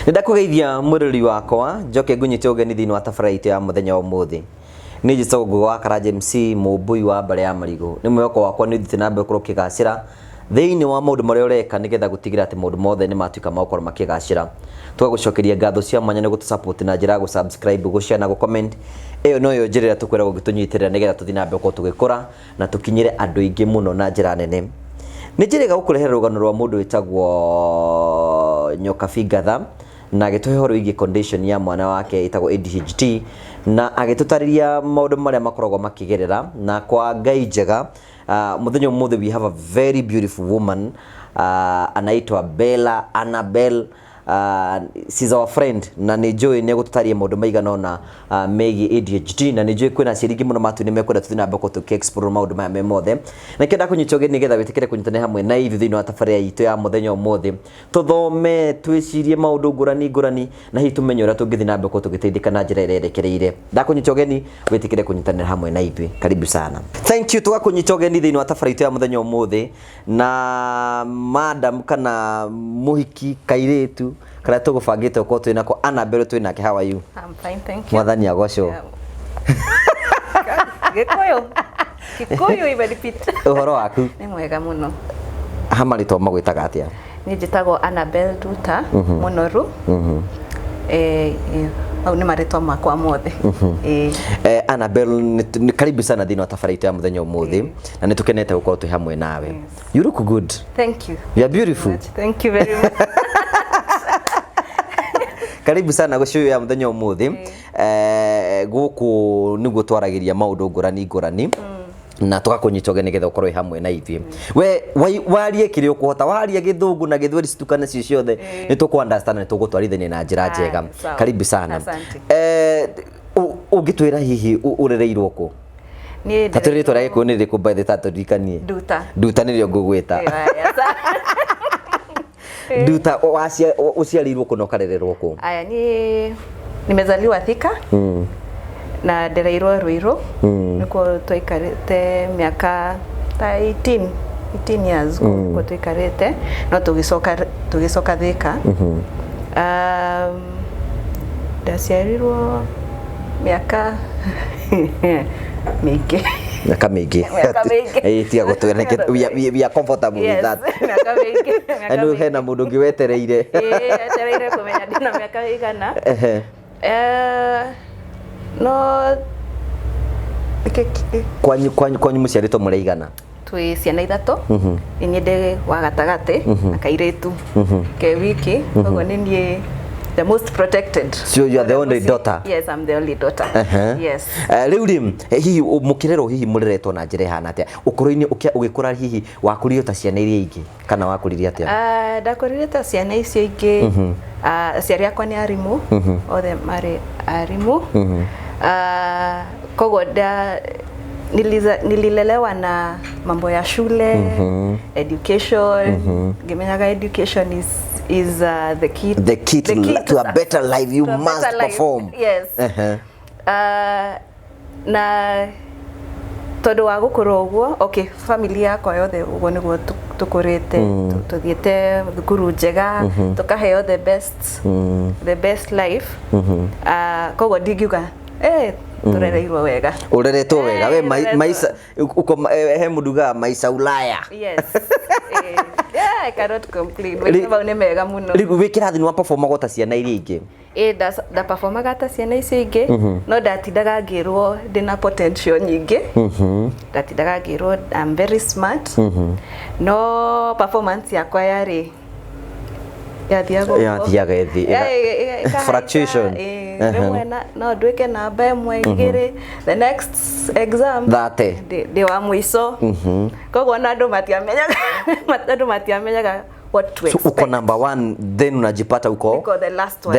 Ndakugeithia mururi wakwa njoke ngunyite ugeni thini wa tabarĩra ya muthenya wa umuthi ni njitagwo wa Karanja MC Mũmbui wa Mbare ya Marigo ni mweko wakwa ni thite nambe kuro kigacira thini wa maundu maria ureka nigetha gutigira ati maundu mothe ni matuika makoro makigacira twagucokeria ngatho cia mwanya ni gutusupport na njira gu subscribe gu share na gu comment eyo no yo njira tukwira gugitunyiterera nigetha tuthi nambe ko tugikora na tukinyire andu ingi muno na njira nene ni njirega gukurehera rugano rwa mundu witagwo Nyoka Fingatha na agituhe horo igi condition ya mwana wake itagwo ADHD na agitutariria maundu maria makoragwo makigerera na kwa ngai njega muthenya umuthi we have a very beautiful woman anaitwa Bella Annabelle she's our friend na ni joy ne gututaria maundu maigana ona megi ADHD na ni joy kwina ciringi muno matu ni mekwenda tuthina mbako to explore maundu maya me mothe na kenda kunyicoge nigetha witikire kunyitane hamwe na ithu thini wa tabarĩra yitu ya muthenya umuthi tuthome twicirie maundu ngurani na hi tumenye ura tungithina mbako tugiteithika na njira irerekereire ndakunyicoge witikire kunyitanira hamwe na ithu karibu sana thank you tugakunyicoge thini wa tabarĩra yitu ya muthenya umuthi na madam kana muhiki kairetu kala tugubangite uko twina ko Annabelle twinake how are you? I'm fine, thank you. Mwathani agocwo. Gikuyu ibe repeat. Uhoro waku? Ni mwega muno. Hamarito magwitaga atia? Ni njitagwo Annabelle Nduta Munoru. Au ni marĩtwa makwa mothe. Annabelle ni karibu sana thini wa tabarĩra ya muthenya umuthi na nitukenete gukorwo twi hamwe nawe. You look good. Thank you. You are beautiful. Thank you very much. Karibu sana gucio ya muthenya umuthi guku niguo twaragiria maundu ngurani na tugakunyicoge nigetha ukorwo hamwe na ithi we warie kiri ukuhota waria githungu na githweri citukane cio ciothe ni tuku understand ni tugutwarithania na njira njega karibu sana ungitwira hihi urereirwo ku ni taturire twara ku ni riku by the tato dikanie Nduta ni rio ngugwita Nduta uciarirwo kuno karererwo ku aya nimezaliwa Thika na ndereirwo Ruiru niko twikarite miaka ta 18 years ko twikarite no tugicoka Thika ndaciarirwo miaka mingi tia gutwira we are comfortable with that anu hena mundu ngiwetereire etereire kumenya ndina miaka igana no kwanyu muciarĩtwo mũrĩ igana twi ciana ithatu ni ndi wa gatagati na kairitu ke wiki koguo ni the most protected. So you are the only daughter? Yes, I'm the only daughter. Yes. Riu hihi mukirero hihi muriretwo na njira hana atia ukuru-ini ugikura hihi wakuririo ta ciana iria ingi kana wakuririo atia? Ndakuririo ta ciana icio ingi aciari akwa ni arimu othe mari arimu koguo nililelewa na mambo ya shule education ngimenyaga education is the key to a better life. You must perform. Yes. Na todo wa gukura uguo okay family yakwa yothe uguo niguo tukurite tuthiete thukuru njega tukaheo the best life koguo ndingiuga turereirwo wega ureretwo wega we maisha he munduga maisha Ulaya. Yes. Yeah, I cannot complain. Wewe ni mega muno. Rigu wikirathi ni wa perform gota ciana iria ingi. Da perform gata ciana icio ingi no ndatindaga ngirwo ndina potential nyingi. Ndatindaga ngirwo I'm very smart. No performance yakwa yari yathiaga ethi fluctuation no ndwike namba imwe igiri the next exam thate ndi wa mwiso koguo na andu matiamenyaga what to expect. So uko number 1 then unajipata uko the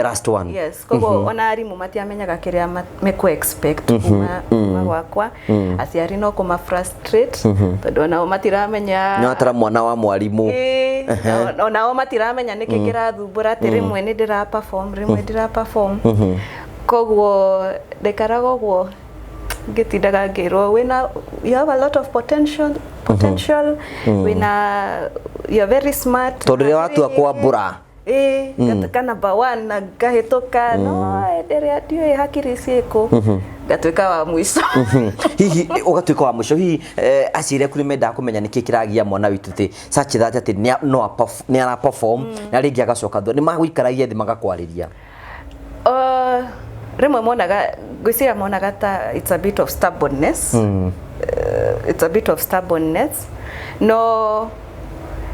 last one. Yes, koguo ona arimu matiamenyaga kiria meku expect kuma gwakwa aciari no kuma frustrate tondu ona matiramenya nyatara mwana wa mwarimu ona matiramenya niki kirathumbura ati rimwe ni ndira perform koguo ndekaraga uguo ngitindaga ngirwo wina you have a lot of potential wina you're very smart tondu ria watu akwambura gatuika number 1 na ngahĩtũka no endelea ndio hakiri ciĩko gatuika wa mwisho hihi ugatuika wa mwisho hihi acire kuri menda kumenya niki kiragia mwana witu ti such that ati ni ara perform na ringi agacoka thoni magũikaragia thi magakwariria rimwe monaga gwiciria monaga ta it's a bit of stubbornness it's a bit of stubbornness no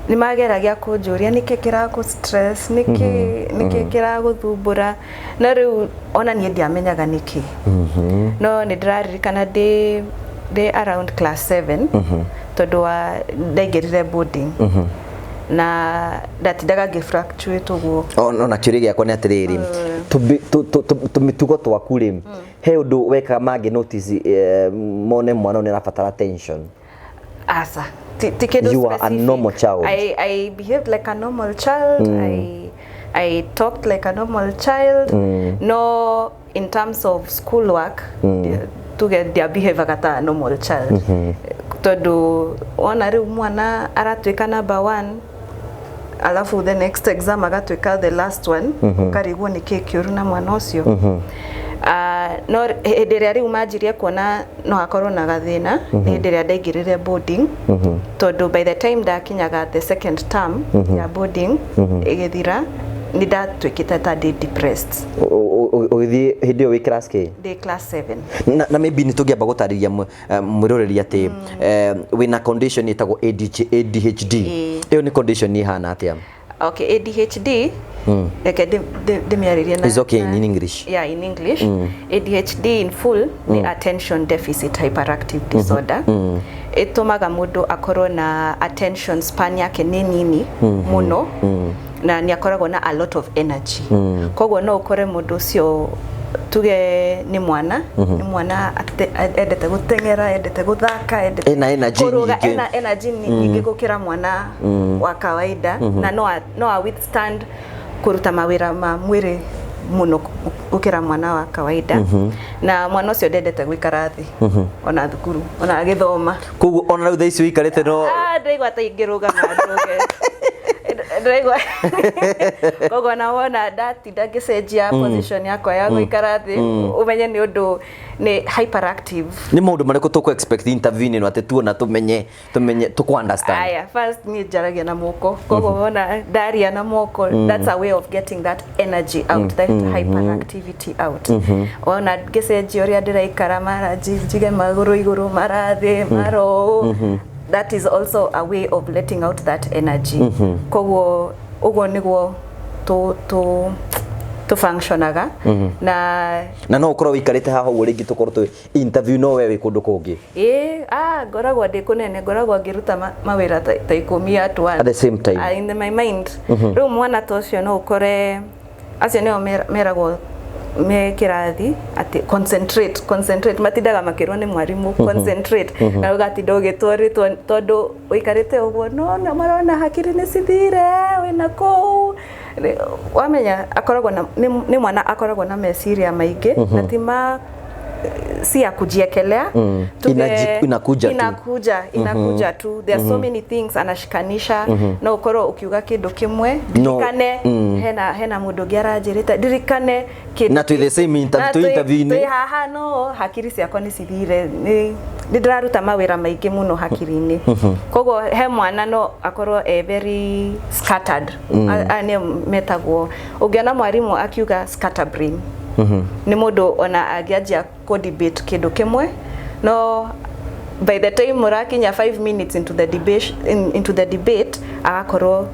ni mageragia kunjuria niki kiragu stress niki kiragu thumbura na riu ona nie ndiamenyaga niki no ni ndiraririkana de around class 7 tondu wa ndaingirire boarding na ndatindaga ngifractuate uguo ona kiuri giakwa ni atiriri tumitugo twaku ri he undu weka mage notice mone mwana ni arabatara attention asa you are a normal child. I behaved like a normal child. I talked like a normal child. No, in terms of schoolwork, to get their behavior kata a normal child. Todo ona riu mwana aratuika number 1. Alafu the next exam agatuika the last one. Karigwo ni kikiuru na mwana ucio. No hĩndĩ riu manjirie kuona no akorwo na gathina hĩndĩ ria ndaingirire boarding tondu by the time ndakinyaga the second term ya boarding igithira ni ndatwikite ta depressed ugithi hindi yo wi class K de class 7 na maybe nitugiamba gutariria mwiroreri ati wina condition itagwo ADHD iyo ni condition ihana atia okay ADHD like demiariria na is okay in English yeah in English ADHD in full ni attention deficit hyperactive disorder itumaga mundu akorwo na attention span yake ni nini muno na ni akoragwo na a lot of energy kogwo no ukore mundu cio tuge ni mwana endete gutengera endete guthaka endete energy nyingi gukira mwana wa kawaida na no withstand kuruta mawira ma mwiri muno gukira mwana wa kawaida na mwana ucio ndendete gwikara thi ona thukuru ona agithoma koguo ona riu thaici wikarite no ndaigwa ta ingiruga na nduge ndaigwa koguo na wona ndatinda ngicenjia position yakwa ya gwikara thi umenye ni undu ni hyperactive ni maundu mariko tuku expect interview no ati tuona tumenye tuku understand aya first ni jaragia na moko koguo wona daria na moko that's a way of getting that energy out that hyperactivity out wona ngicenjia uria ndiraikara mara njige maguru iguru marathi maro that is also a way of letting out that energy koguo ugo niguo to functionaga na no ukorwo wikarite haha ugu ringi tukorwo tu interview no wewe kundu kungi ngoragwo ndi kunene ngoragwo ngiruta mawira ta 10 at once at the same time in my mind riu mwana tocio no ukore acio neo meragwo me kirathi ati concentrate matindaga makirwo ni mwarimu concentrate na ugatinda ugitwaritwo tondu uikarite uguo no na marona hakiri ni cithire wina kou wamenya akoragwo na ni mwana akoragwo na meciria maingi na tima si ya kujiekelea inakuja tu there are so many things anashikanisha no ukoro ukiuga kindu kimwe dirikane hena mundu ngiaranjirite dirikane na to the same interview ni haha no hakiri ciakwa ni cithire ni ndiraruta mawira maingi muno hakiri-ini koguo he mwana no akorwo very scattered ani metagwo ungiona mwarimu akiuga scatterbrain ni mundu ona agianjia ko debate kindu kimwe no by the time murakinya 5 minutes into the debate agakorwo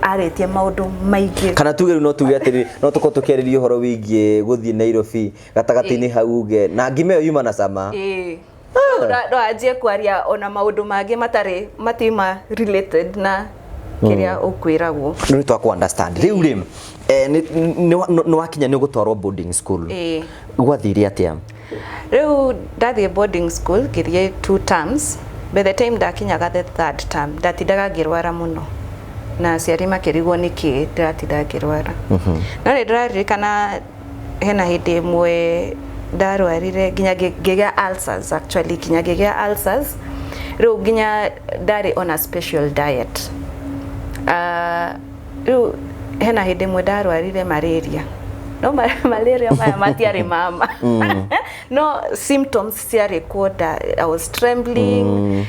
aretie maundu maigi kana tuge no tuge atiri no tuko tukeririo horo wigie guthie Nairobi gatagati-ini hauge na ngimeo yuma na sama ndo ajie kwaria ona maundu magi matima related na kiria ukwiragwo no twa understand riu rim no wakinya ni gutwarwo boarding school gwathire atia riu ndathie boarding school ngirie 2 terms by the time ndakinyaga the third term ndatindaga ngirwara muno na aciari makirigwo niki ndiratinda ngirwara no ni ndiraririkana hena hindi imwe ndarwarire nginya ngigea ulcers actually nginya ngigea ulcers riu nginya ndari on a special diet riu hena hindi mwe ndarwarire malaria no malaria maya matiarĩ mama no symptoms ciarĩ kuo I was trembling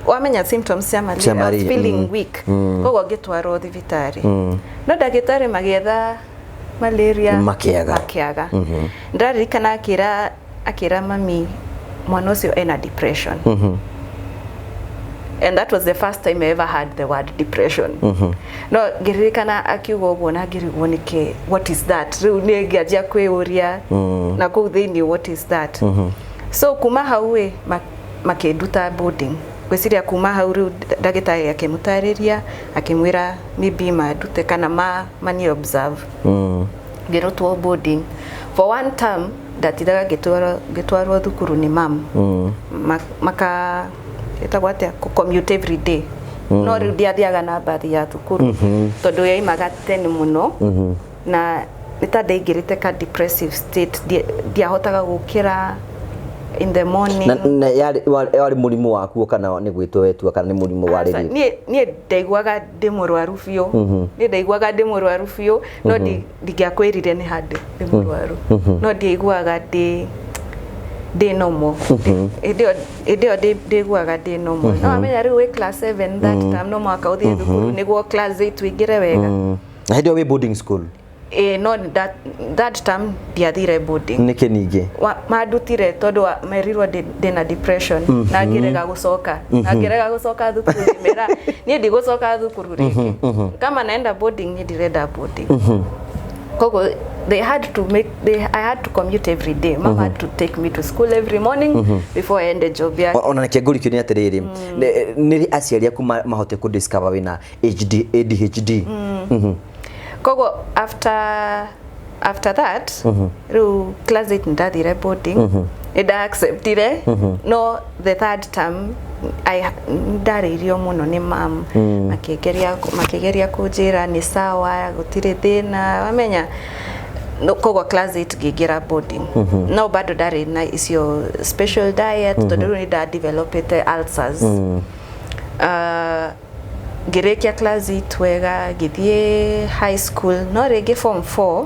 wamenya symptoms cia malaria I was feeling weak koguo ngĩtwarwo thibitarĩ no ndagĩtarĩ magĩetha malaria makĩaga ndaririkana akĩra mami mwana ũcio ena depression and that was the first time I ever heard the word depression no ngĩririkana akiuga ũguo na ngĩrigwo nĩkĩ what is that rĩu nĩ ngĩanjia kwĩũria na kũu thĩinĩ what is that so kuma hau makĩnduta boarding gwĩciria kuma hau rĩu ndagĩtarĩ akĩmũtarĩria akĩmwĩra maybe mandute kana mani observe ngĩrutwo boarding for one term ndatindaga ngĩtwarwo thukuru nĩ mam maka etagwate commute every day no rĩu ndiathiaga na bathi ya thukuru tondũ yaimaga tene mũno na nĩtandaingĩrĩte ka depressive state ndiahotaga gũkĩra in the morning na yari mũrimũ waku kana nĩ gwĩtwo wetua kana nĩ mũrimũ warĩrĩ niĩ ndaiguaga ndĩ mũrwaru biũ niĩ ndaiguaga ndĩ mũrwaru biũ no ndingĩakwĩrire nĩ handĩ ndĩ mũrwaru no ndaiguaga ndĩ normal ĩndĩo ndĩiguaga ndĩ normal no amenya rĩu wĩ class 7 that time no mwaka ũthiĩ thukuru nĩguo class 8 wĩingĩre wega na hĩndĩ ĩyo wĩ boarding school no that time ndiathire boarding nĩkĩ ningĩ mandutire tondũ merirwo ndĩna depression na ngĩrega gũcoka thukuru mera niĩ ndigũcoka thukuru rĩngĩ kama naenda boarding niĩ ndirenda boarding koguo I had to commute every day mama had to take me to school every morning before I end the job yake ona nĩkĩ ngũrikio nĩ atĩrĩrĩ nĩ aciari aku mahote ku discover wĩna ADHD koguo after that rĩu class 8 ndathire boarding nda acceptire no the third term ndarĩirio mũno nĩ mam makĩgeria kũnjĩra nĩ sawa gũtirĩ thĩna wamenya koguo class 8 ngĩingĩra boarding no bado ndarĩ na icio special diet tondũ rĩu nĩ developete ulcers ngĩrĩkia class 8 wega ngĩthiĩ high school no rĩngĩ form 4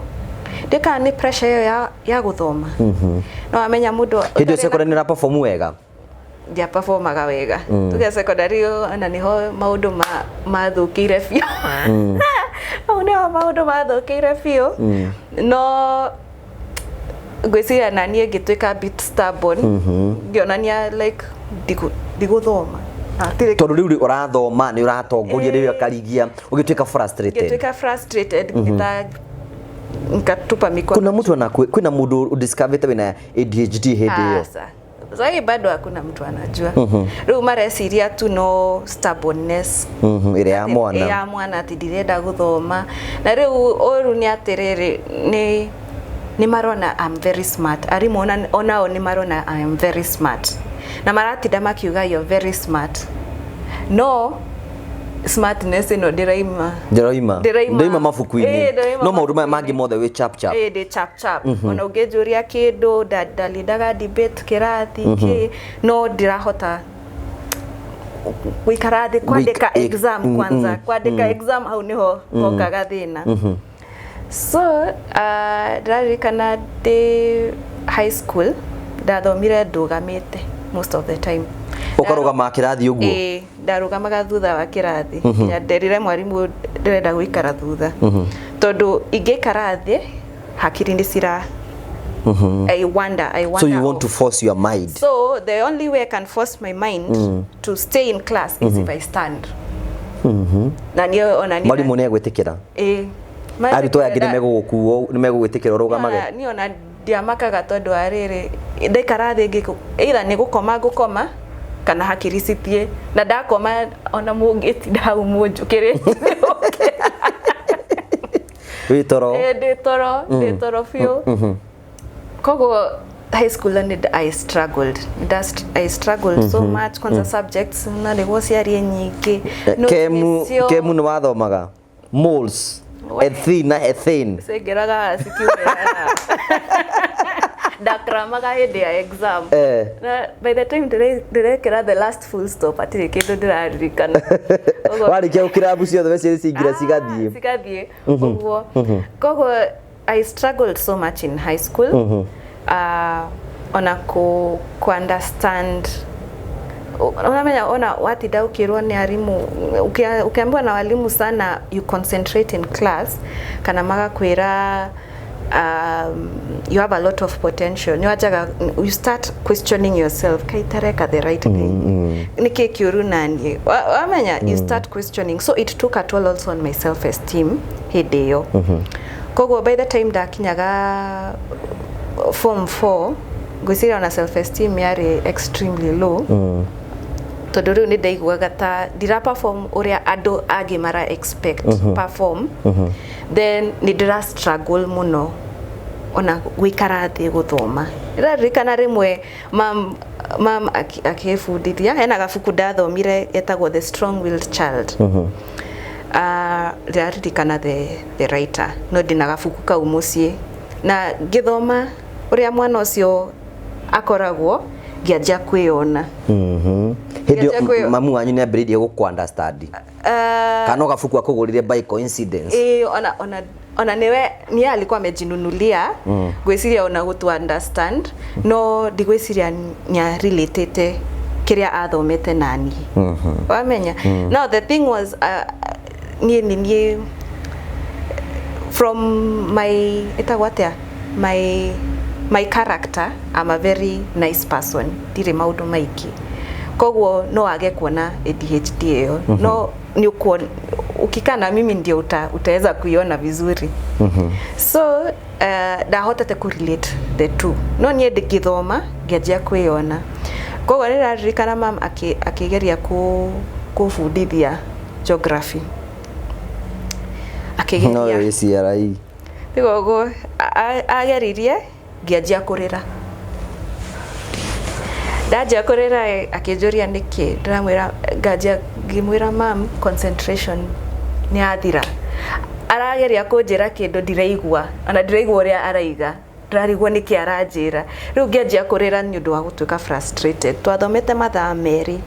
ndĩka nĩ pressure ĩyo ya gũthoma no amenya mũndũ hĩndĩ ĩyo secondary nĩ perform wega ndia performaga wega tuge secondary ona niho maũndũ mathũkĩire biũ maũndũ mathũkĩire biũ no ngwĩciria na niĩ ngĩtuĩka bit stubborn ngĩonania like ndigũthoma tondũ rĩu ũrathoma nĩ ũratongoria rĩu akarigia ũgĩtuĩka frustrated nikatupa mikono kuna mtu kuna mũndũ udiscoverite wĩna ADHD hĩndĩ ĩyo Zai bado hakuna mtu anajua. Rĩu mareciria tu no stubbornness. Ĩrĩa ya mwana ati ndirenda gũthoma. Na rĩu oru nĩ atĩrĩrĩ ni marona I'm very smart. Arimũ onao ni marona I am very smart. Na maratinda makiuga you're very smart. No smartness ino ndiraima mabuku-inĩ no maũndũ maya mangĩ mothe wĩ chap ndĩ chap ona ũngĩnjũria kĩndũ ndalindaga debate kĩrathi no ndirahota gũikara thĩ kwandĩka exam kwanza kwandĩka exam hau niho hokaga thĩna so ndaririkana ndĩ high school ndathomire ndũgamĩte most of the time ũkarũgama kĩrathi ũguo ndarũgamaga thutha wa kĩrathi nginya nderire mwarimũ ndĩrenda gũikara thutha tondũ ingĩikara thĩ hakiri nĩ cira I wonder so you want to force your mind so the only way I can force my mind to stay in class is if I stand na niyo ona ni mwarimũ nĩ agwĩtĩkĩra arutwo angĩ nĩ megũgũkuo nĩ megũgwĩtĩkĩra ũrũgamage niyo ona ndiamakaga tondũ arĩrĩ ndaikara thĩ ngĩkũ either nĩ gũkoma kana hakiri citie na ndakoma ona mũngĩtinda hau mũnjũkĩrĩte ndĩ toro biũ koguo high school and I struggled so much kwanza subjects na nĩguo ciarie nyingĩ kemu nĩ wathomaga moles ethine sengeraga sikiumĩra ndakramaga hĩndĩ ya exam na by the time ndirekĩra the last full stop atirĩ kĩndũ ndĩraririkana warĩkia gũkĩra ciothe meciria cingira cigathiĩ ũguo koguo I struggled so much in high school ona ku understand unamenya ona watinda ukirwo ni arimu ukiambiwa na walimu sana you concentrate in class kana magakwira you have a lot of potential you start questioning yourself kaitareka the right thing niki kiuru nani wamenya you start questioning so it took a toll also on my self esteem hideyo kogo by the time ndakinyaga form 4 gwiciria na self esteem yari extremely low tondu riu ni ndaiguaga ta ndira perform uria andu agi mara expect perform then ni ndira struggle muno ona gwikara thi guthoma ririkana rimwe mam akifundithia hena gabuku ndathomire etagwo The Strong Willed Child ririkana the writer no ndina gabuku kau mucii na ngithoma uria mwana ucio akoragwo ngianjia kwiona hindi mamu wanyu ni ambiririe guku understand kana gabuku akugurire by coincidence ona niwe alikuwa amejinunulia gwiciria ona gutu understand no ndigwiciria nya related kiria athomete nani wamenya now the thing was ni from my my character, I'm a very nice person. Dire maundu maiki. Koguo no age kuona ADHD yo. No ni ukikana mimi ndio utaweza kuiona vizuri. So ndahotete ku relate the two. No nie ndikithoma ngianjia kuiona. Koguo niraririkana mam akigeria kufundithia geography. Akigeria. No CRE. Koguo ageririe ngianjia kurira. Ndajia kurira akijuria niki ndiramwira ngajia ngimwira mam concentration ni athira. Arageria kunjira kindu ndiraigua ana ndiraigua uria araiga ndarigwo niki aranjira riu ngianjia kurira ni undu wa gutuika frustrated twathomete mathaa meri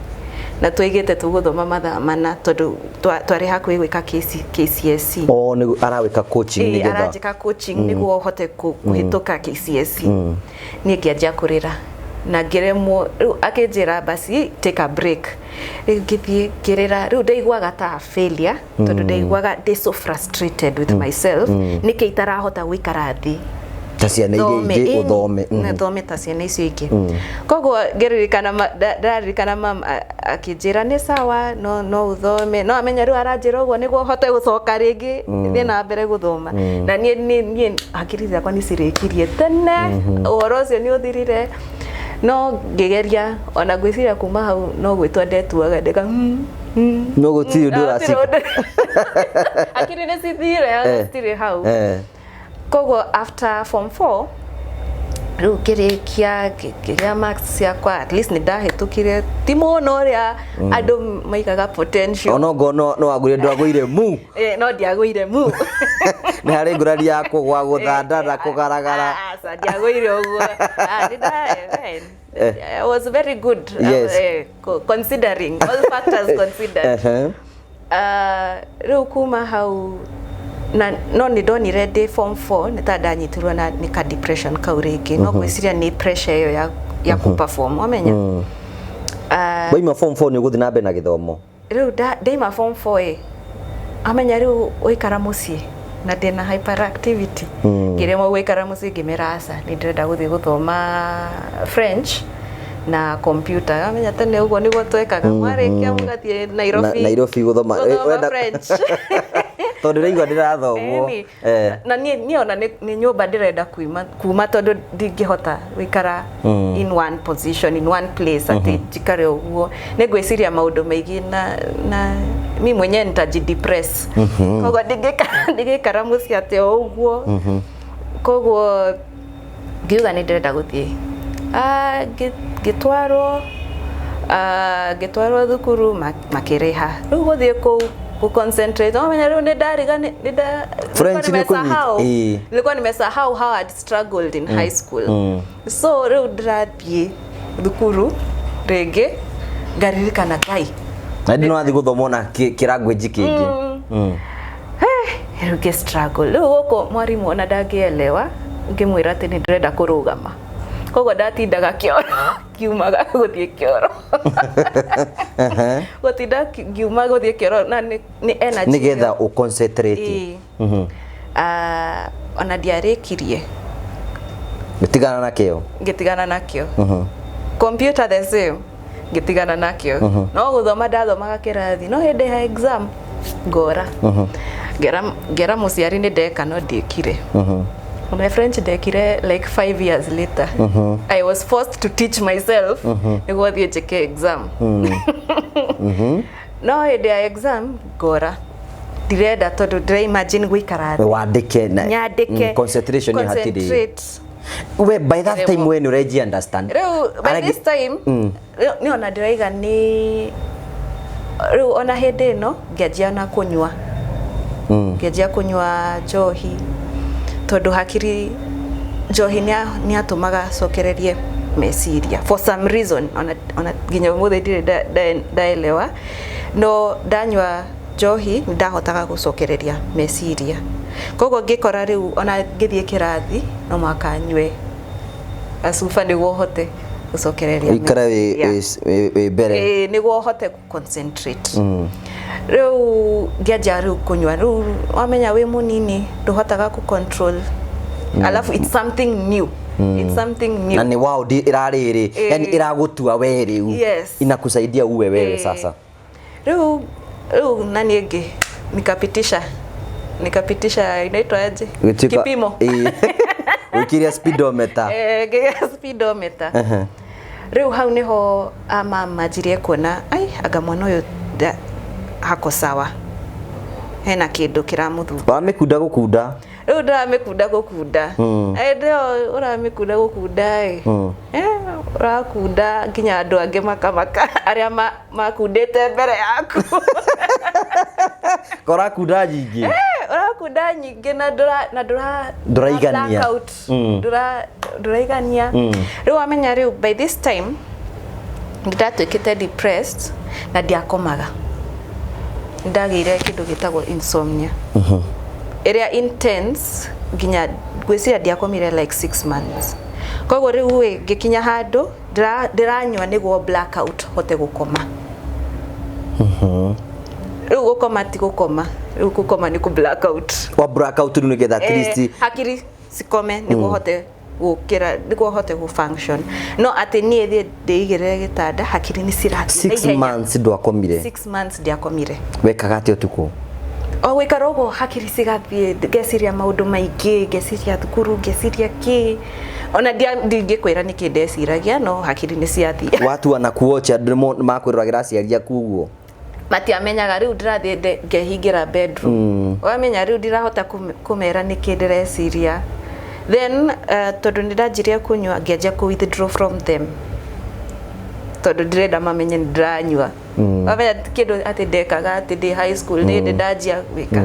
na tuigite tuguthoma mathaa mana tondu twari hakuhi gwika KCSE ni arawika coaching ni getha arajika coaching niguo hote kuhituka KCSE ni ngianjia kurira na ngeremwo riu akinjira basi take a break riu ngithie kirira riu ndaiguaga ta failure tondu ndaiguaga ndi so frustrated with myself niki itarahota gwikara thi ta ciana iria uthome na thome ta ciana icio ingi koguo ngeririkana mam akinjira ni sawa no uthome no amenya riu aranjira uguo niguo hote gucoka ringi thi na mbere guthoma na nie hakiri ciakwa ni cirikirie tene uhoro ucio ni uthirire no ngigeria ona gwiciria kuma hau no gwitwa ndetuaga ndeka no gutiri undu uracika akiri ni cithire stiri hau koguo after form 4 riu kirikia marks ciakwa at least ni ndahitukire ti muno uria andu maigaga potential onogo no wagure ndwagwire mu no ndiagwire mu ni hari ngurari ya kugwa guthandara kugaragara asa ndiagwire uguo I was very good considering all factors considered riu kuma hau na no ni ndonire ndi form 4 nitandanyitirwo na nika depression kauringi no gwiciria ni pressure iyo ya ku perform wamenya waima form 4 ni guthi na mbe na githomo riu ndaima form 4 amenya riu uikara mucii na ndina hyperactivity ngiremwo gwikara mucii ngimerasa ni ndenda guthi guthoma French na computer amenya tene uguo niguo twekaga mwarikia mugathie Nairobi guthoma French tondu reigwa ndirathomwo na ni ona ni nyumba ndirenda kuma tondu ndingihota gwikara in one position in one place ati jikare uguo ni gwiciria maundu maigi na mi mwenyewe nitajidepress koguo ndigikara muci ati uguo koguo ngiuga ni ndirenda guthie gitwarwo thukuru makiriha riu guthie kuu concentrate wamenya rĩu nĩ ndariga French nilikuwa nimesahau how I struggled in high school so rĩu ndirathiĩ thukuru rĩngĩ ngaririkana Ngai na ndino athi guthoma na kiranguage kingi rĩu ke struggle rĩu gũkũ mwarimu ona ndangĩelewa ngĩmwĩra atĩ nĩ ndĩrenda kũrũgama koguo ndatindaga kĩoro kiumaga gũthiĩ kĩoro gũtinda kiuma gũthiĩ kĩoro na nĩ energy nigetha u concentrate ona ndiarĩkirie ngĩtigana nakĩo computer the same ngĩtigana nakĩo no gũthoma ndathomaga kĩrathi no hĩndĩ ya exam ngora ngera mũciari nĩ ndeka no ndĩkire my French ndekire like 5 years later I was forced to teach myself nĩguo thiĩ njĩke exam no hĩndĩ ya exam ngora ndirenda tondũ ndĩreimagine gũikara thĩ wandĩke nyandĩke concentration hatirĩ we by that time when you already understand by this time ni ona ndiraiga ni rĩu ona hĩndĩ ĩno ngĩanjia na kũnyua ngĩanjia kũnyua njohi tondu hakiri njohi ni atumaga cokererie meciria for some reason ona ginya muthe ndire ndaelewa no ndanywa njohi ndahotaga gucokereria meciria koguo ngikora riu ona ngithie kirathi no makanywe asufa niguo hote gucokereria ikara we bere niguo hote concentrate riu ngianjia riu kunywa riu wamenya wi munini nduhotaga ku control alafu it's something new it's something new na ni wow irariri yani iragutua we riu inakusaidia uwe wewe sasa riu nani ngi nikapitisha inaitwa aje kipimo ukiria speedometer speedometer riu hau niho mama jirie kuona ai anga mwana uyu hako sawa hena kindu kiramuthumbura wamikunda gukunda riu ndiramikunda gukunda ndio uramikunda gukunda urakunda nginya andu angi makamaka aria makundite mbere yaku korakunda nyingi urakunda nyingi na nduraigania nduraigania riu wamenya riu by this time ndatwikite depressed na ndiakomaga ndagire kindu gitagwo insomnia area intense nginya gwiciria ndiakomire like 6 months koguo riu ngikinya handu ndiranywa niguo blackout hote gukoma riu gukoma ti gukoma riu gukoma ni ku blackout wa blackout ni getha at least hakiri sikome niguo hote gukira niguo hote gu function no ati nie thie ndigire gitanda hakiri ni sirathi 6 months ndwakomire 6 months ndiakomire wekaga ati utuku o wikara ugo hakiri sigathie ngeciria maundu maingi ngeciria thukuru ngeciria ki ona ndingikwira nikindeciragia no hakiri ni ciathia watu wanakuocha makwiragira aciaria kuguo matiamenyaga riu ndirathie ngehingira bedroom wamenya riu ndirahota kumera nikindireciria then tondu ndirajire kunywa ngianjia ku withdraw from them tondu ndirenda mamenye ndiranywa wamenya kindu ati ndekaga ati ndi high school ni ndajia gwika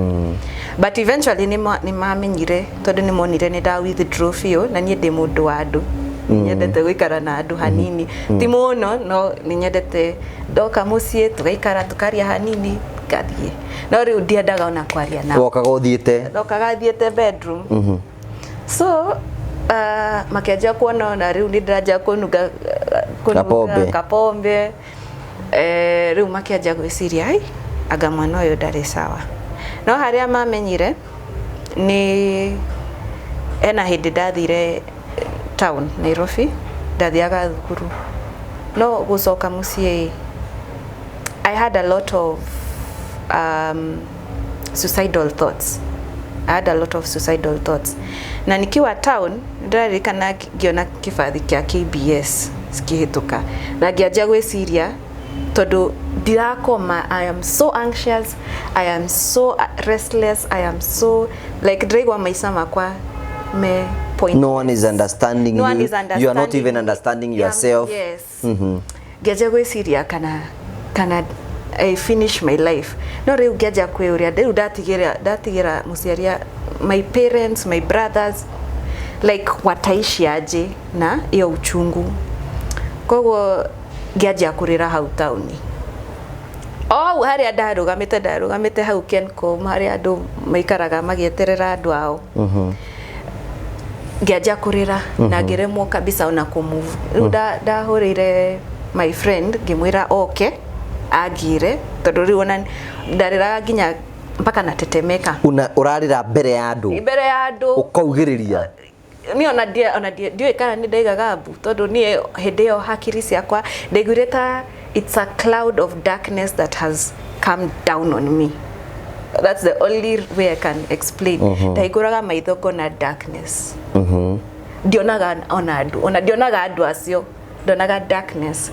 but eventually ni mamenyire tondu ni monire ni nda withdraw fio na nie ndi mundu wa andu nyendete gwikara na andu hanini ti muno no ni nyendete ndoka mucii tugaikara tukaria hanini gathie no riu ndiendaga ona kwaria nao wokaga uthiete ndokaga thiete bedroom so makianjia kuona na riu ndirajia kunuga kapombe riu makianjia gwiciria ai anga mwana uyu ndari sawa no haria mamenyire ni ena hindi ndathire town Nairobi ndathiaga thukuru no gucoka mucii I had a lot of suicidal thoughts na nikiwa town ndirarikana ngiona kibathi kia KBS skihituka na ngianjia gwiciria tondu ndirakoma I am so anxious I am so restless I am so like ndiraigua maica makwa me point no one is understanding you are not even understanding yourself yes ngianjia gwiciria kana I finish my life no riu ngiaja kwiuria riu ndatigira muciaria my parents my brothers like wataishi aje na iyo uchungu koguo ngiaja kurira hau tauni hari ndarugamite hau Kencom hari andu maikaraga magieterera andu ao ngiaja kurira na ngiremwo kabisa ona kumove ndahurire my friend ngimwira okay agire tondu riu ona ndarira nginya mpaka natetemeka urarira mbere ya andu ukaugiriria ni ona die kana ni ndaigaga mbu tondu nie hindi yo hakiri ciakwa ndaigurita it's a cloud of darkness that has come down on me. That's the only way I can explain. Ndaiguraga maitho na darkness. Ndionaga ona andu ndionaga andu acio ndonaga darkness.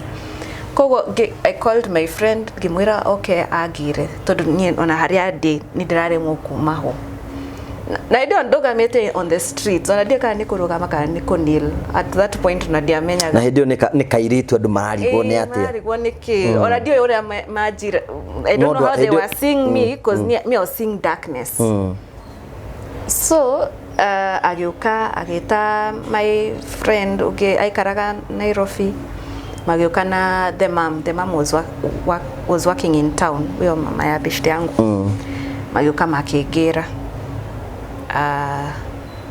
Kogo I called my friend ngimwira okay agire tondu nie ona haria ndi ni ndiraremwo kuma ho na indo ndogamete on the streets ona ndia kana nikurugama kana nikunil at that point na ndia menyaga na hindio ni kairitu andu mararigwo ni atia mararigwo niki ona ndio uria majira I don't know how they were seeing me because me I was seeing darkness so agita my friend okay aikaraga Nairobi mageuka na the mom was working in town huyo mama ya bishti yangu mageuka makigira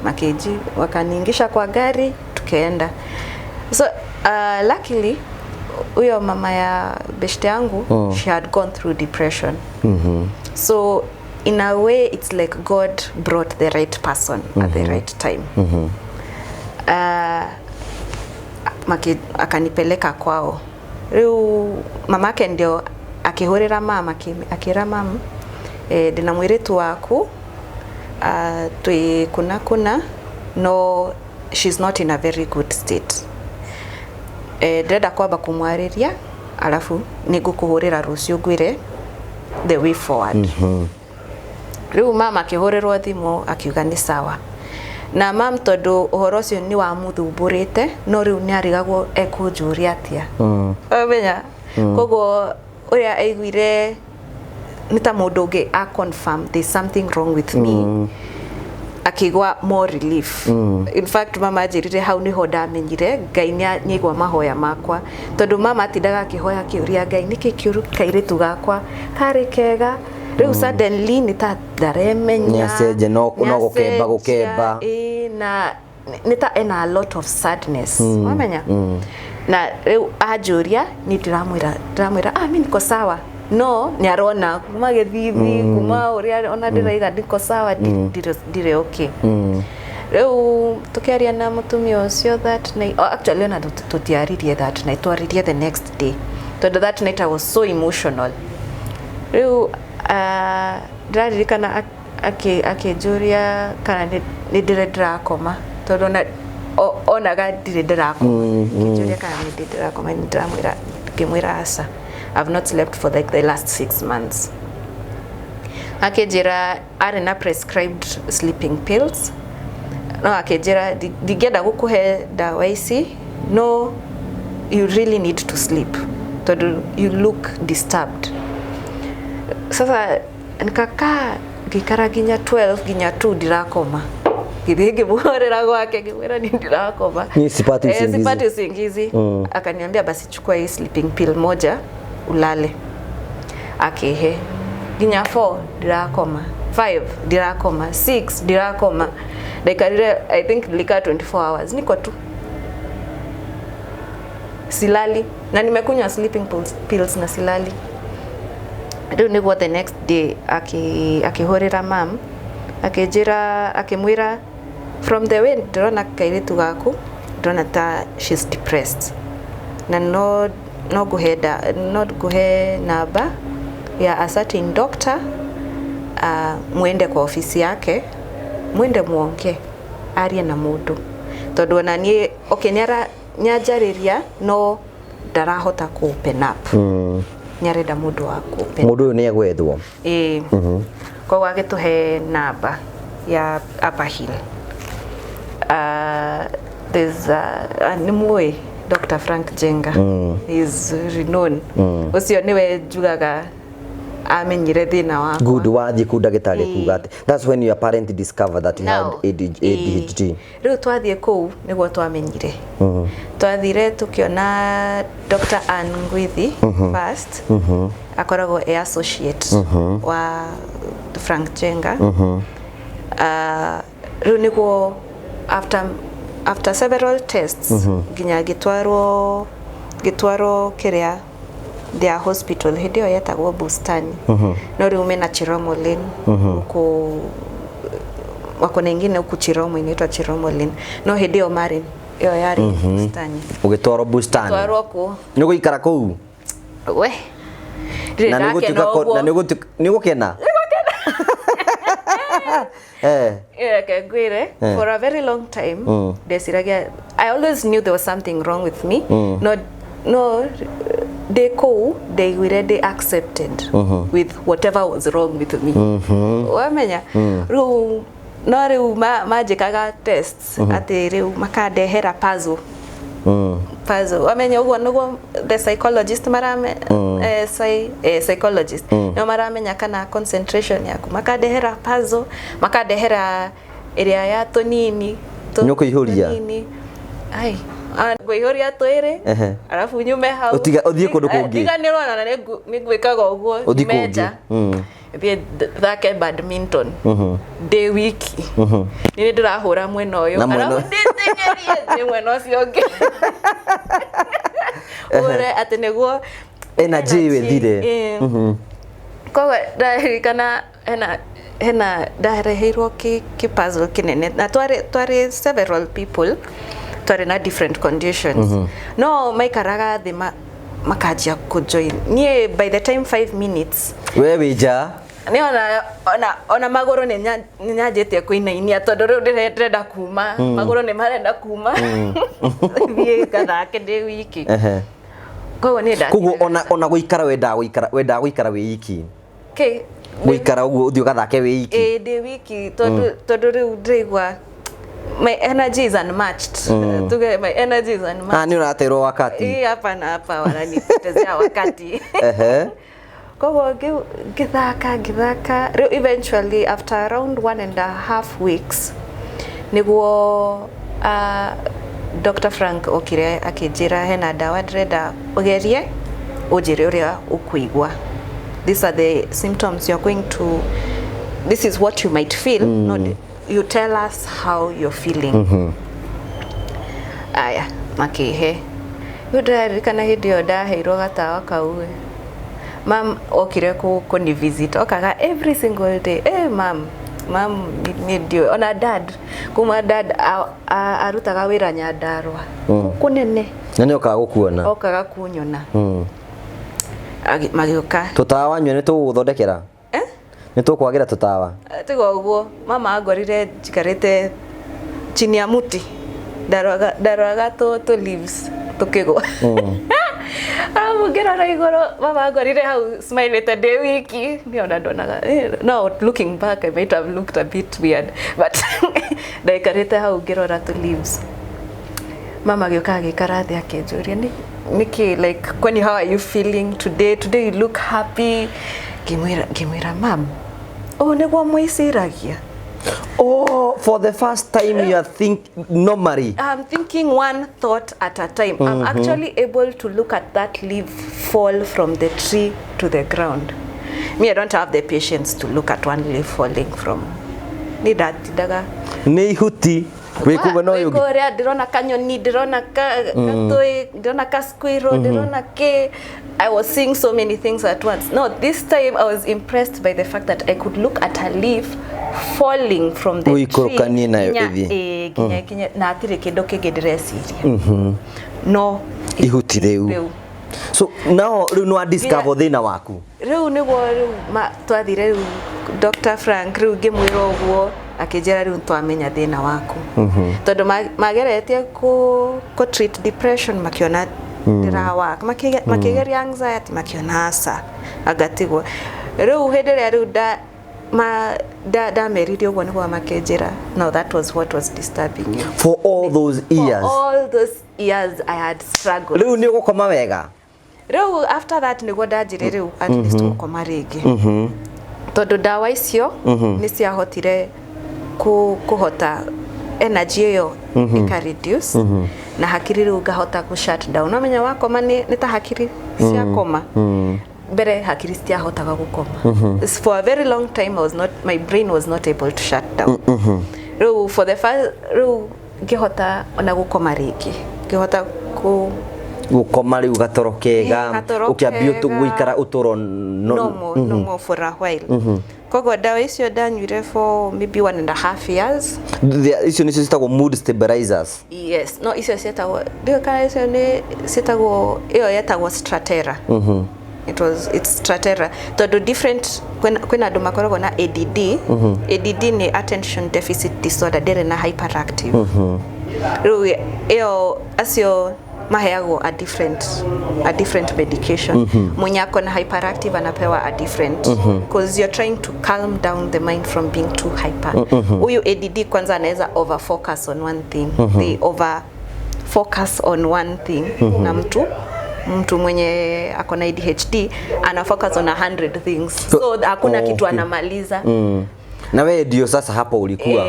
makeji wakaniingisha kwa gari tukaenda so luckily huyo mama ya bishti yangu she had gone through depression so in a way it's like God brought the right person at the right time akanipeleka kwao riu mamake ndio akihurira mama akira mama ndina mwiritu waku twi kuna no she's not in a very good state ndenda kwamba kumwariria alafu nigukuhurira rucio ngwire the way forward riu mama akihurirwo thimu akiuga ni sawa na mam tondu uhoro ucio ni wa muthumburite no riu ni arigagwo ekunjuria atia amenya koguo uria aiguire nita mundu ungi a confirm there's something wrong with me akigwa more relief in fact mama ajirire hau niho ndamenyire Ngai nyigwa mahoya makwa tondu mama atindaga akihoya kiuria Ngai niki kiuru kairitu gakwa kari kega riu suddenly nita ndaremenya nyaseje no gukemba na nita ena a lot of sadness wamenya na riu ajuria ni ndiramwira mimi niko sawa no ni arona kuma gethithi kuma uria ona ndiraiga ndiko sawa ndire okay riu tukiaria na mutumia ucio that night actually ona tutiaririe that night twaririe the next day tondu that night I was so emotional riu ndaririkana akijuria kana ni ndirakoma tondu onaga ndirakoma akijuria kana ni ndirakoma ndamwira ngimwira asa I've not slept for like the last 6 months akijira arena prescribed sleeping pills no akijira digenda gukuhe dawa ici no you really need to sleep you look disturbed sasa nikaka gikara ginya 12 ginya 2 ndirakoma githigi buhorera gwake ngimwira ni ndirakoma ni sipati usingizi akaniambia basi chukua hii sleeping pill moja ulale akihe ginya 4 ndirakoma 5 ndirakoma 6 ndirakoma dekarire I think lika 24 hours niko tu silali na nimekunywa sleeping pills na silali ndio niguo the next day akihorera mam akijira akimwira from the way ndona kairitu gaku ndona ta she's depressed na no guhe namba ya a certain doctor mwende kwa ofisi yake mwende muonge arie na mundu tondu ona ni okenyara nyajariria no ndarahota ku open up nyarenda mundu wa ku open mundu ni agwethwo kwa agituhe namba ya Upper Hill there's Dr. Frank Jenga is renowned ucio niwe jugaga amenyire thina wakwa. Good, wathi ku ndagitari kuga ati that's when your parent discovered that you had ADHD. Riu twathie ku niguo twamenyire. Twathire tukiona Dr. Ann Ngwithi first. Akoragwo associate wa Frank Jenga. Riu niguo after several tests ginya gitwaro kiria their hospital hidio yetagwo Bustani. No riu mena Chiromolin ku wako nengine huku Chiromo inaitwa Chiromolin. No hidio Marin iyo yari Bustani. Ugitwaro Bustani. Twaro ku. Nigo ikara ku. We. Na nigo kena. For a very long time, I always knew there was something wrong with me. No, they accepted with whatever was wrong with me. Wamenya, no riu majikaga tests ati riu makadehera puzzle. Wamenya uguo nuguo the psychologist psychologist no maramenya kana concentration yaku makadehera puzzle makadehera area ya tonini ai ngwihuria twiri arafu nyume hau uthie kundu kungi tiga ni rona na nigwikaga uguo meja thie thake badminton day wiki ni ndirahura mwena uyu arafu nditengerie mwena ucio ungi ore ati niguo energy wethire kwa ndarikana hena ndareheirwo ki puzzle kinene na twari several people twari na different conditions no maikaraga thi makajia kujoin nie by the time 5 minutes wewe ja ni ona magoro ni nyajetie kuinainia tondu riu ndirenda kuma magoro ni marenda kuma thie kathake ndi wiki kwa ni nda kugo ona guikara wenda guikara wiki guikara uguo uthio gathake wiki ndi wiki tondu riu ndigwa my energy is unmatched. My energy is unmatched. Ni unaterwo wakati. Hapa wananipotezea wakati. Kwa githaka. Eventually after around 1.5 weeks niguo Dr. Frank okire akijira hena dawa ndrenda ugerie ujire uria ukuigwa. These are the symptoms you're going to, this is what you might feel, not you tell us how you're feeling. Aya makihe yudarikana hidio ndaheirwo gatawa kauwe mam okire ku ni visit okaga every single day mam nidio ona dad kuma dad arutaga wira Nyandarua kunene nani okaga kunyona magioka tutawa nyone tu guthondekera ni tukwagira tutawa tigo uguo mama agorire jikarite chini ya muti daroga to leaves tukigwa mugera igoro mama agorire how smile at day wiki niona donaga now looking back I might have looked a bit weird but dakarite how gerora to leaves mama gioka gikarathi akenjuria niki like kwani how are you feeling today you look happy Gimwira mam niguo mwiciragia for the first time you are normally I'm thinking one thought at a time. I'm actually able to look at that leaf fall from the tree to the ground. Me, I don't have the patience to look at one leaf falling from ni daga ni huti wekuga no yogi korea ndirona kanyoni ndirona katoi ndirona ka squirrel ndirona ke I was seeing so many things at once. No, this time I was impressed by the fact that I could look at a leaf falling from the tree kinya na atire kindu kigidresiria no ihuti reu so now riu no discover thina waku riu niguo twathire riu Dr. Frank riu ngimwira uguo akijera riu twamenya thina waku tondu mageretie ku treat depression makiona ndirawa makigeria anxiety makiona asa agatigwo riu henderia riu da meridio uguo niguo makejera no that was what was disturbing you for all those years I had struggled riu ni gukoma wega Riu after that niguo ndanjire riu at least gukoma ringi tondu dawa icio ni ciahotire kuhota energy iyo ika reduce na hakiri riu ngahota ku shut down amenya wakoma ni ta hakiri cia koma bere hakiri ciahotaga gukoma for a very long time my brain was not able to shut down riu for the first riu ngihota ona gukoma ringi ngihota gukoma riu gatoro kega ukiambia guikara utoro no for a while kogo dawa icio ndanyuire for maybe 1.5 years icio ni citagwo mood stabilizers yes no icio cietagwo ndio kana icio ni cietagwo iyo yetagwo Strattera it's Strattera tondu different kwena andu makoragwo na ADD ADD ni attention deficit disorder ndere na hyperactive riu iyo acio maheagwo a different medication munyako na hyperactive anapewa a different because you're trying to calm down the mind from being too hyper huyu ADD kwanza anaweza over focus on one thing they over focus on one thing na mtu mwenye ako na ADHD ana focus on 100 things so hakuna kitu anamaliza na wewe ndio sasa hapo ulikuwa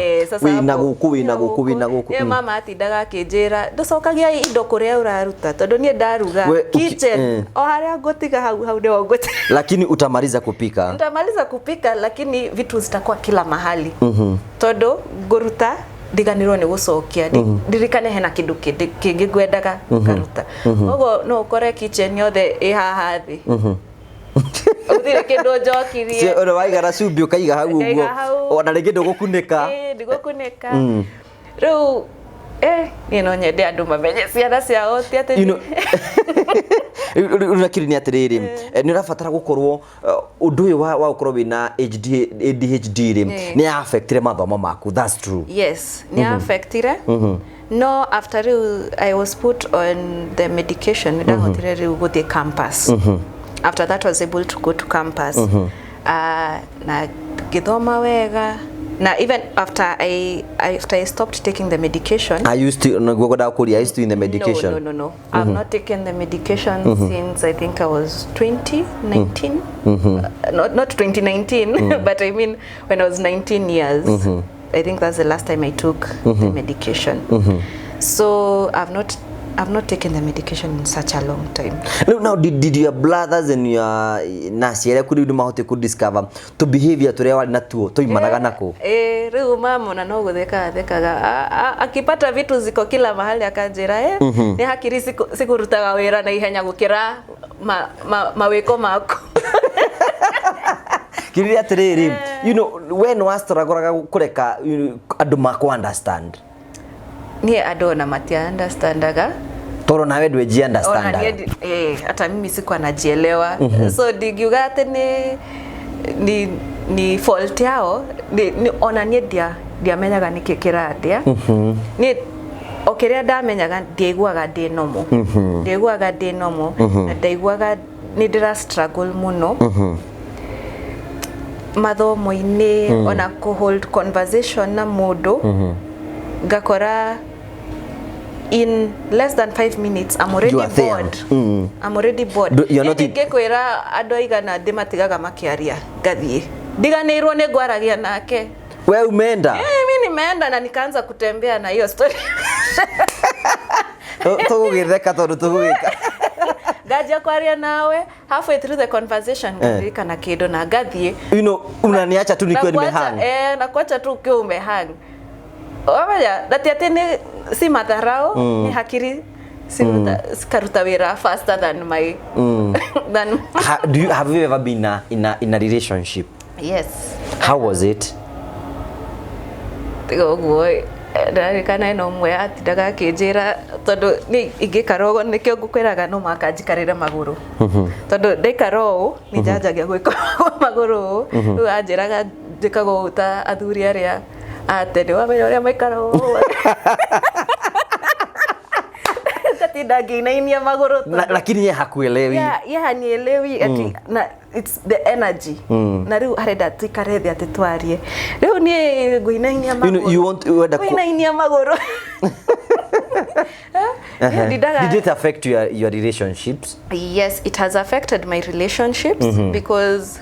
wina guku mama atindaga akinjira nducokagia indo kuria uraruta tondu nie ndaruga kitchen o haria ngutiga hau ndio nguti lakini utamaliza kupika lakini vitu zitakuwa kila mahali tondu nguruta ndiganirwo ni gucokia ndirikane hena kindu kingi ngwendaga ngaruta ogo no ukore kitchen yothe ihaha thi uthire kindu njokirie si ora waigara cumbio kaiga hau uguo ona ringi ndugukunika riu no nyende andu mamenye ciana ciao ti ati unakiri ni atiriri ni urabatara gukorwo undu uyu wa ukorwo wina ADHD ni affectire mathomo maku that's true yes ni affectire no after I was put on the medication ndahotire riu guthi campus after that I was able to go to campus na githoma wega na even after I stopped taking the medication I used to in the medication no I've not taken the medication since I think I was 2019 not 2019 but I mean when I was 19 years I think that's the last time I took the medication so I've not taken the medication in such a long time. Now, did your brothers and your nasiere kuri mahote ku discover to behavior to rewa natuo to imanaga nako? Riu mama na no guthekaga akipata vitu ziko kila mahali akanjira ni hakiri sikurutaga wira na ihenya gukira mawiko mako. Kiri atiriri you know when was struggle kureka andu mako understand ni ado na matia understandaga toro nawe ndweji understand hata mimi sikuwa najielewa so digiuga ate ni fault yao ni ona nie dia menyaga nikikira dia ni okeria ndamenyaga ndiguaga ndi nomo na ndaiguaga ni ndira struggle muno mathomo-ini ona ku hold conversation na mundu ngakora in less than 5 minutes I'm already bored. I'm already bored. Ngekwira andu aigana ndimatigaga makiaria ngathie ndiganirwo ni ngwaragia nake we umeenda mimi nimeenda na nikaanza kutembea na hiyo story tugugitheka tondu tugugika ngaja kwaria nawe halfway through the conversation ndirika na kido na ngathie unaniacha tu nikiwa nimehang na kuacha tu ukiwa umehang Oya, dati atene si madharau ni hakiri karuta wira faster than my than have you ever been in a relationship? Yes. How was it? Boy, ndarikana no mwe atindaga kinjira tondu ni ingikarogo nikio ngukwiraga no makanjikarira maguru tondu ndikaro ni njanjagia gwika maguru riu anjiraga njikago uta athuri aria atende wamenya uria maikaro tatindaga inainia maguru lakini yeye hakuelewi hanielewi ati na it's the energy na riu arenda tuikare thi ati twarie riu ni nguinainia maguru you want nguinainia maguru Did it affect your relationships? Yes, it has affected my relationships because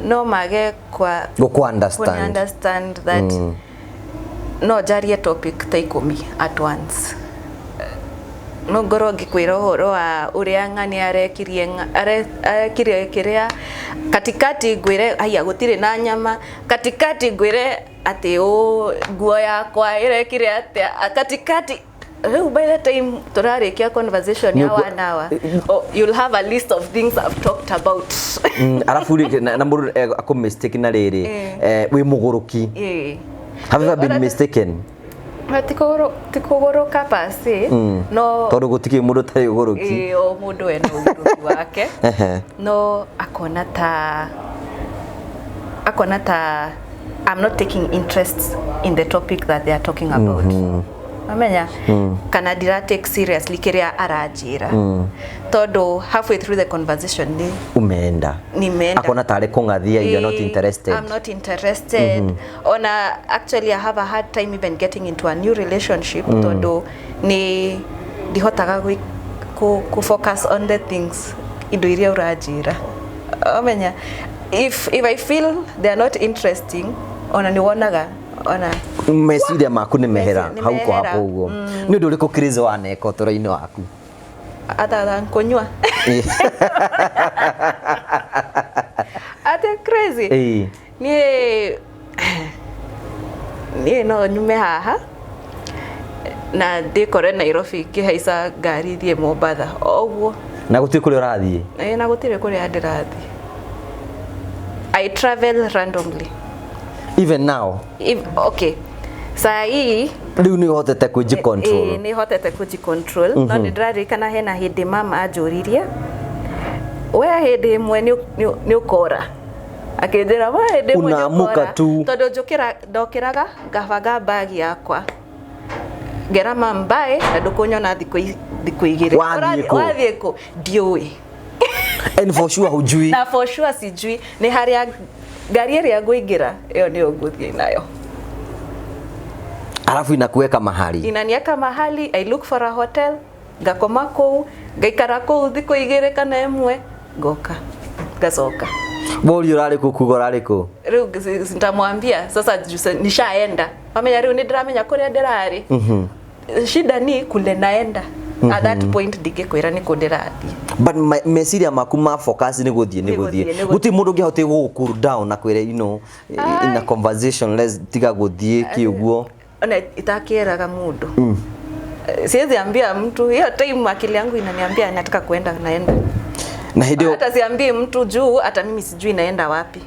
no mage kwa understand that no jarie topic taikomi at once. No ngoro ngikwira horo wa uria ng'ani arekirie kiria katikati ngwire aya gutire na nyama katikati ngwire ati nguo yakwa irekire ati katikati. By the time turarikia conversation ya 1 hour, you'll have a list of things I've talked about. Arafu na mundu ako mistake na riri wi muguruki. Have you ever been mistaken? Tikogoroka pasi no tondu gutiki mundu tari uguruki. O mundu ena uguruki wake. No akona ta I'm not taking interest in the topic that they are talking about. Amenya kana dira take seriously kiria arajira todo halfway through the conversation ni umeenda akona tare kungathia you are not interested. I'm not interested. Actually I have a hard time even getting into a new relationship todo ni dihotaga ku focus on the things indo iria urajira. Amenya if I feel they are not interesting ona ni wonaga ona meciria maku ni mehera hau kwa hapo uguo ni undu uriku krizo waneka utoro-ini waku atara kunywa ate crazy ni no nyume haha na ndikore Nairobi kihaisa ngari thie Mombatha oguo na gutire kuri urathie na gutire kuri ndirathie. I travel randomly. Even now? Okay. Saa hii riu ni hotete kuji control. Ni hotete kuji control. No ndirarikana hena hindi mama ajuririe. We hindi mwe ni ukora. Akendera we hindi mwe ni ukora. Todo ndokiraga ngabanga bagi yakwa. Ngera mambae na ndukunyona thiku igiri. Wathie ku ndiui. And for sure hujui. Na for sure sijui ni haria gari ĩrĩa ngũingira ĩyo nĩ ũngũthie nayo. Alafu inakuweka mahali. Inanieka mahali, I look for a hotel, ngakoma kũu, ngaikara kũu thikũ igĩrĩ kana ĩmwe, ngoka, ngacoka. Bori urari ku kugo urari ku. Riu nitamwambia sasa nishaenda. Wamenya riu ndiramenya kuria ndirari. Shida ni kule naenda. At that point ndigikwira ni kundirathie. But meciria maku ma focus ni guthie guti mundu ngihote go cool down na kwire in a conversation let's tiga guthie kiuguo ona itakieraga mundu siwezi ambia mtu hiyo time akili yangu inaniambia nataka kwenda naenda na hiyo hata siambii mtu juu hata mimi sijui naenda wapi.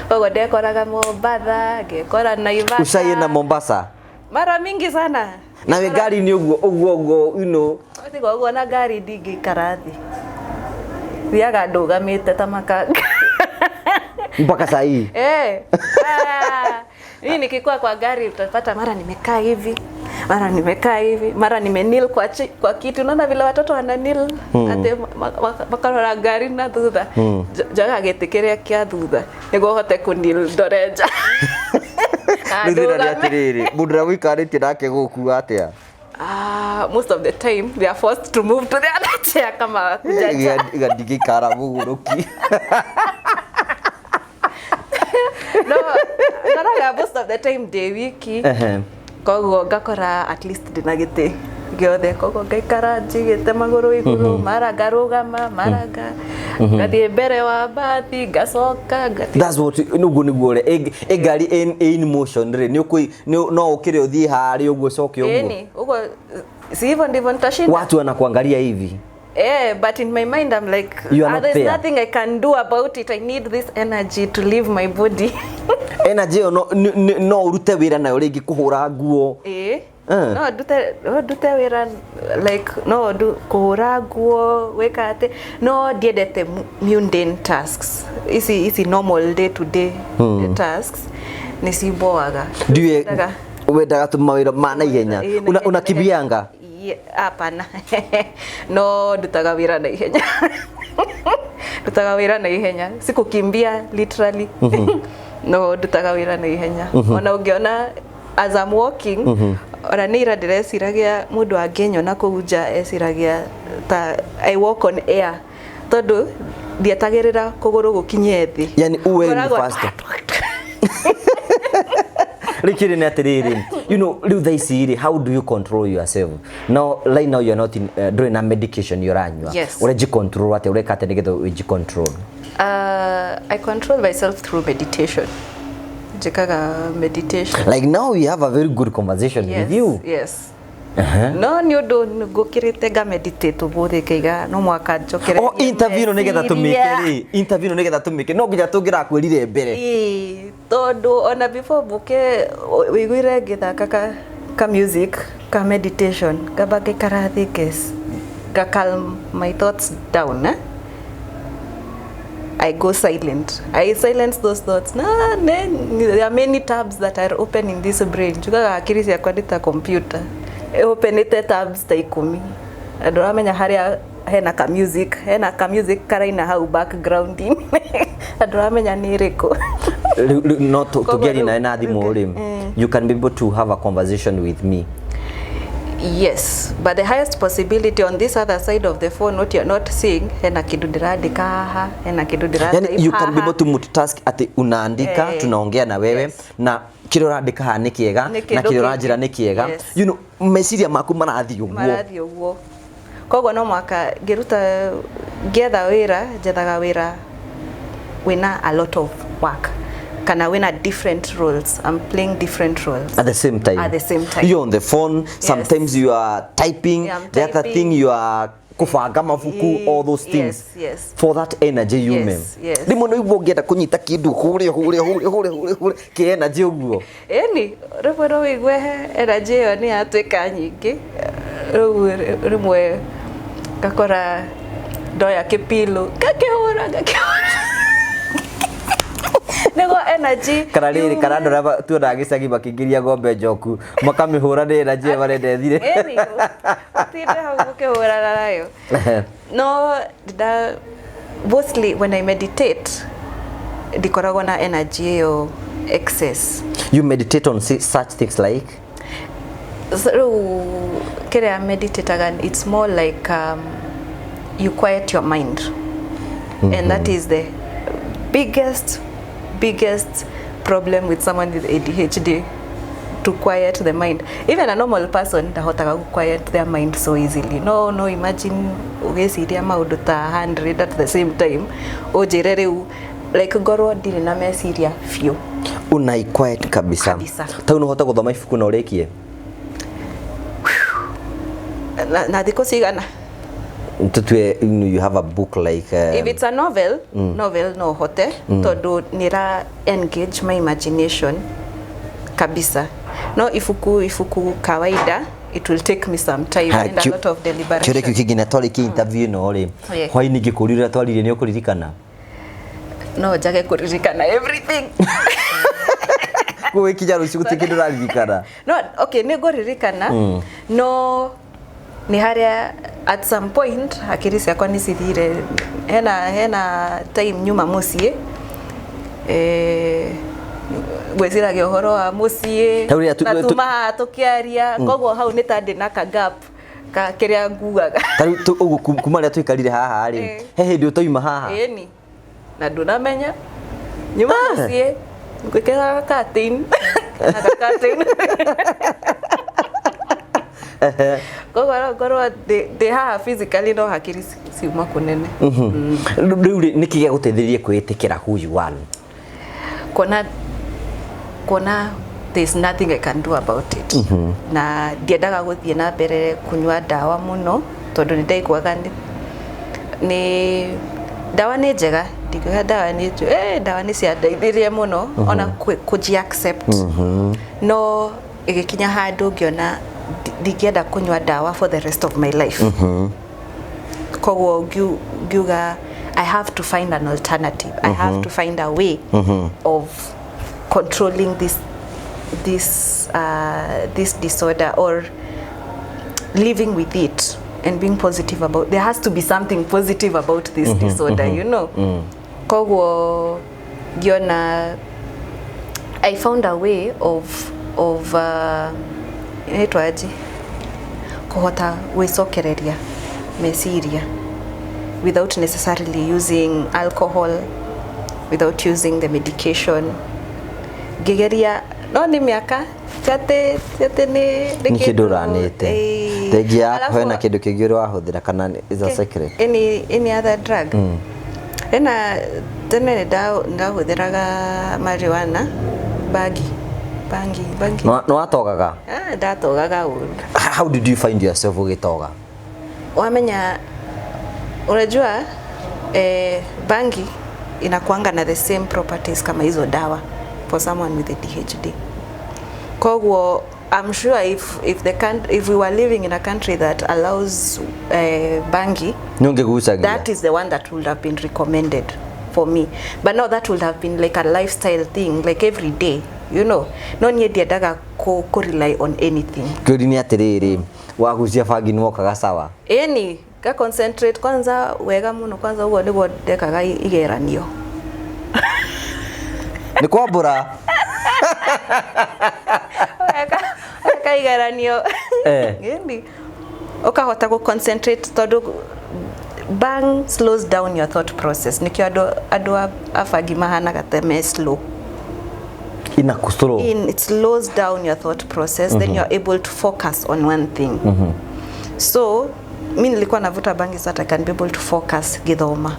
Ogo dekoraga Mombatha gekora Naivasha. Ushaenda Mombasa mara mingi sana na we gari ni uguo you know uguo na gari ndingi karathi thiaga ndugamite tamaka mpaka saa hii hii nikikuwa kwa gari utapata mara nimekaa hivi mara nimenil kwa kitu. Unaona vile watoto wana nil ate makarora gari na thutha jaga gitikiria kia thutha niguo hote kunil ndoreja. Ndirira atiriri mudra wikaritie nake gukua atia most of the time they are forced to move to the other chair kama kujaja gadigi kara muguruki. No most of the time day wiki koguo ngakora at least ndina giti giothe koguo ngaikara njigite maguru iguru mara ngarugama mara ngathie mbere wa bathi ngacoka that's what nugu niguore egari in motion re no ukire uthie hari uguo coke uguo si hivyo ndivyo nitashinda. Watu wanakuangalia hivi but in my mind I'm like there's nothing I can do about it. I need this energy to leave my body. Energy no urute wira nayo ringi kuhura nguo no dute wira like no kuhura nguo weka ate no diedete mundane tasks isi normal day to day tasks nisiboaga wendaga tumawira mana ihenya unakibianga hapana no dutaga wira na ihenya dutaga wira na ihenya sikukimbia literally no dutaga wira na ihenya ona ungiona as I'm walking ora nira ndireciragia mundu angenyona kuja esiragia ta I walk on air tondu ndietagirira kuguru gukinye thi yani uwe ni faster Rikiri na tiriri you know liu thaiciri how do you control yourself now right now you're not in doing a medication uranywa ureji control ate ureka ate nigetho uji control I control myself through meditation jikaga meditation like now we have a very good conversation with you yes no ni undu ngukirite ga meditate bothe kaiga no mwaka njokere interview no nigetha tumike interview no nigetha tumike no nginya tungira kwirire mbere tondu ona before buke wiguire ngithaka ka music ka meditation kabage karathikes ka calm my thoughts down I go silent. I silence those thoughts. There are many tabs that are open in this brain. Chukaga akiri cia kwandita computer. Open it tabs ta 10. Andu ramenya haria hena ka music karaina hau backgrounding. Andu ramenya ni riko. Not to get in another morim. You can be able to have a conversation with me. Yes, but the highest possibility on this other side of the phone, what you're not seeing, hena kidu ndiradika haha, hena kidu ndiradika yani you can be able to multitask ati unaandika tunaongea na wewe na kile urandika ha ni kiega na kile uranjira ni kiega you know meciria maku marathi uguo koguo no mwaka ngiruta ngetha wira jethaga wira wina a lot of work kana wina different roles. I'm playing different roles at the same time. You're on the phone, sometimes you are typing, the other thing you are kufanga mafuku, all those things. Yes. For that energy you Limo no igwogeta kunyita kindu hure ki energy uguo. Eni rebo igwe energy yo ni atwika nyingi. Rimwe gakora ndoya kipilo gakihura nego energy karariri karandora tu ndagicagi bakingiria ngombe njoku makamihura ni energy barende thire tinde hau kihura nayo no mostly when I meditate ndikoragwo na energy yo excess. You meditate on such things like I meditate again, it's more like you quiet your mind. And that is the biggest problem with someone with ADHD, to quiet the mind. Even a normal person dahotaga quiet their mind so easily. No, imagine ugeciria maundu ta 100 at the same time ujire riu like ngorwo ndiri na meciria few unai quiet kabisa ta unohota guthoma ibuku na urekie na thiko cigana tutwe you have a book like if it's a novel no hote tondu nira engage my imagination kabisa. No ifuku kawaida it will take me some time and a lot of deliberation. Kire kigina twali ki interview no ri hwai ningi kurira twalire ni ukuririkana no jage kuririkana everything kuwe kijaru cigutikira uraririkana no okay ni guririkana no ni haria at some point akiri ciakwa ni cithire hena time nyuma mucie gweciragia uhoro wa mucie na tuma tukiaria koguo hau ni tandi na ka gap ka kiria ngugaga tari ugu kuma ria twikarire haha ri he hindi utoima haha ni na ndunamenya nyuma mucie ngwikira curtain na curtain Goro they have physically no hakiri ciuma kunene. Riu niki gya guteithirie kwitikira who you are. Kona there's nothing I can do about it. Na ndiendaga guthie na mbere kunywa dawa muno tondu ni ndaigwaga ni dawa ni njega ndikiga dawa ni cia ndeithirie muno ona kuji accept no igikinya handu ngiona ndikienda kunywa dawa for the rest of my life. Koguo ngiuga I have to find an alternative. I have to find a way of controlling this disorder or living with it and being positive about. There has to be something positive about this disorder, you know. Koguo ngiona I found a way of of inaitwaje kuhota gwicokereria meciria without necessarily using alcohol, without using the medication. Gigeria no ni miaka chate ni kiduranite tegia kwena kindu kingiro wahuthira kana is a secret any other drug ena tene ndahuthiraga marijuana bangi no atogaga ndatogaga how did you find yourself ugitoga wamenya unajua bangi inakuanga na the same properties kama hizo dawa for someone with ADHD. Kogwo I'm sure if we were living in a country that allows bangi, that is the one that would have been recommended for me. But no, that would have been like a lifestyle thing, like every day, you know. No need daga ko rely on anything. Kuri ni atiriri wagucia bangi ni wokaga sawa. Eni ka concentrate kwanza wega muno kwanza ugo niguo ndekaga igeranio. Ni kwambura Weka igeranio. Eni ukahota ku concentrate todo bang slows down your thought process. Nikyo ado afagi mahana gateme slow. It slows down your thought process, then you're able to focus on one thing. So mimi nilikuwa navuta bangi so that I can be able to focus githoma.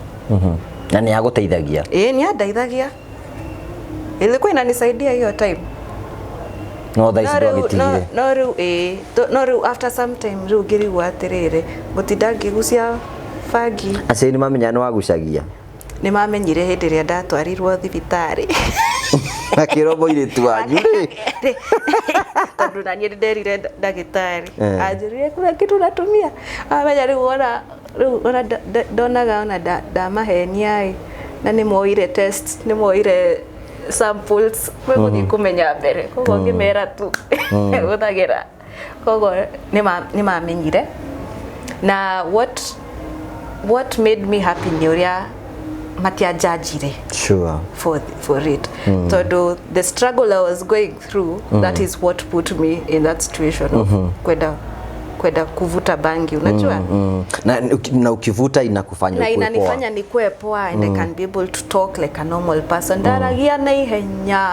Na ni yaguteithagia? Ni yadeithagia. Ilikuwa inanisaidia hiyo time. No thaisi ndwagitigire. No riu after some time riu ngirigwa atirire gutindangi gucia bangi. Acio ni mamenya no wagucagia? Ni mamenyire hindi ria ndatwarirwo thibitari. Na kirobo ile twanyu tondu nanie nderire ndagitari anjirire kuna kitu natumia amenya riu ona donaga ona ndamahenia na ni moire test ni moire samples kwego ni kumenya mbere kogo ngimera tu uthagira kogo ni mamenyire na what made me happy ni uria matia judgire sure for it todo the struggle I was going through that is what put me in that situation of kwenda kuvuta bangi unajua na ukivuta inakufanya na inanifanya nikuwe poa and I can be able to talk like a normal person ndaragia na ihenya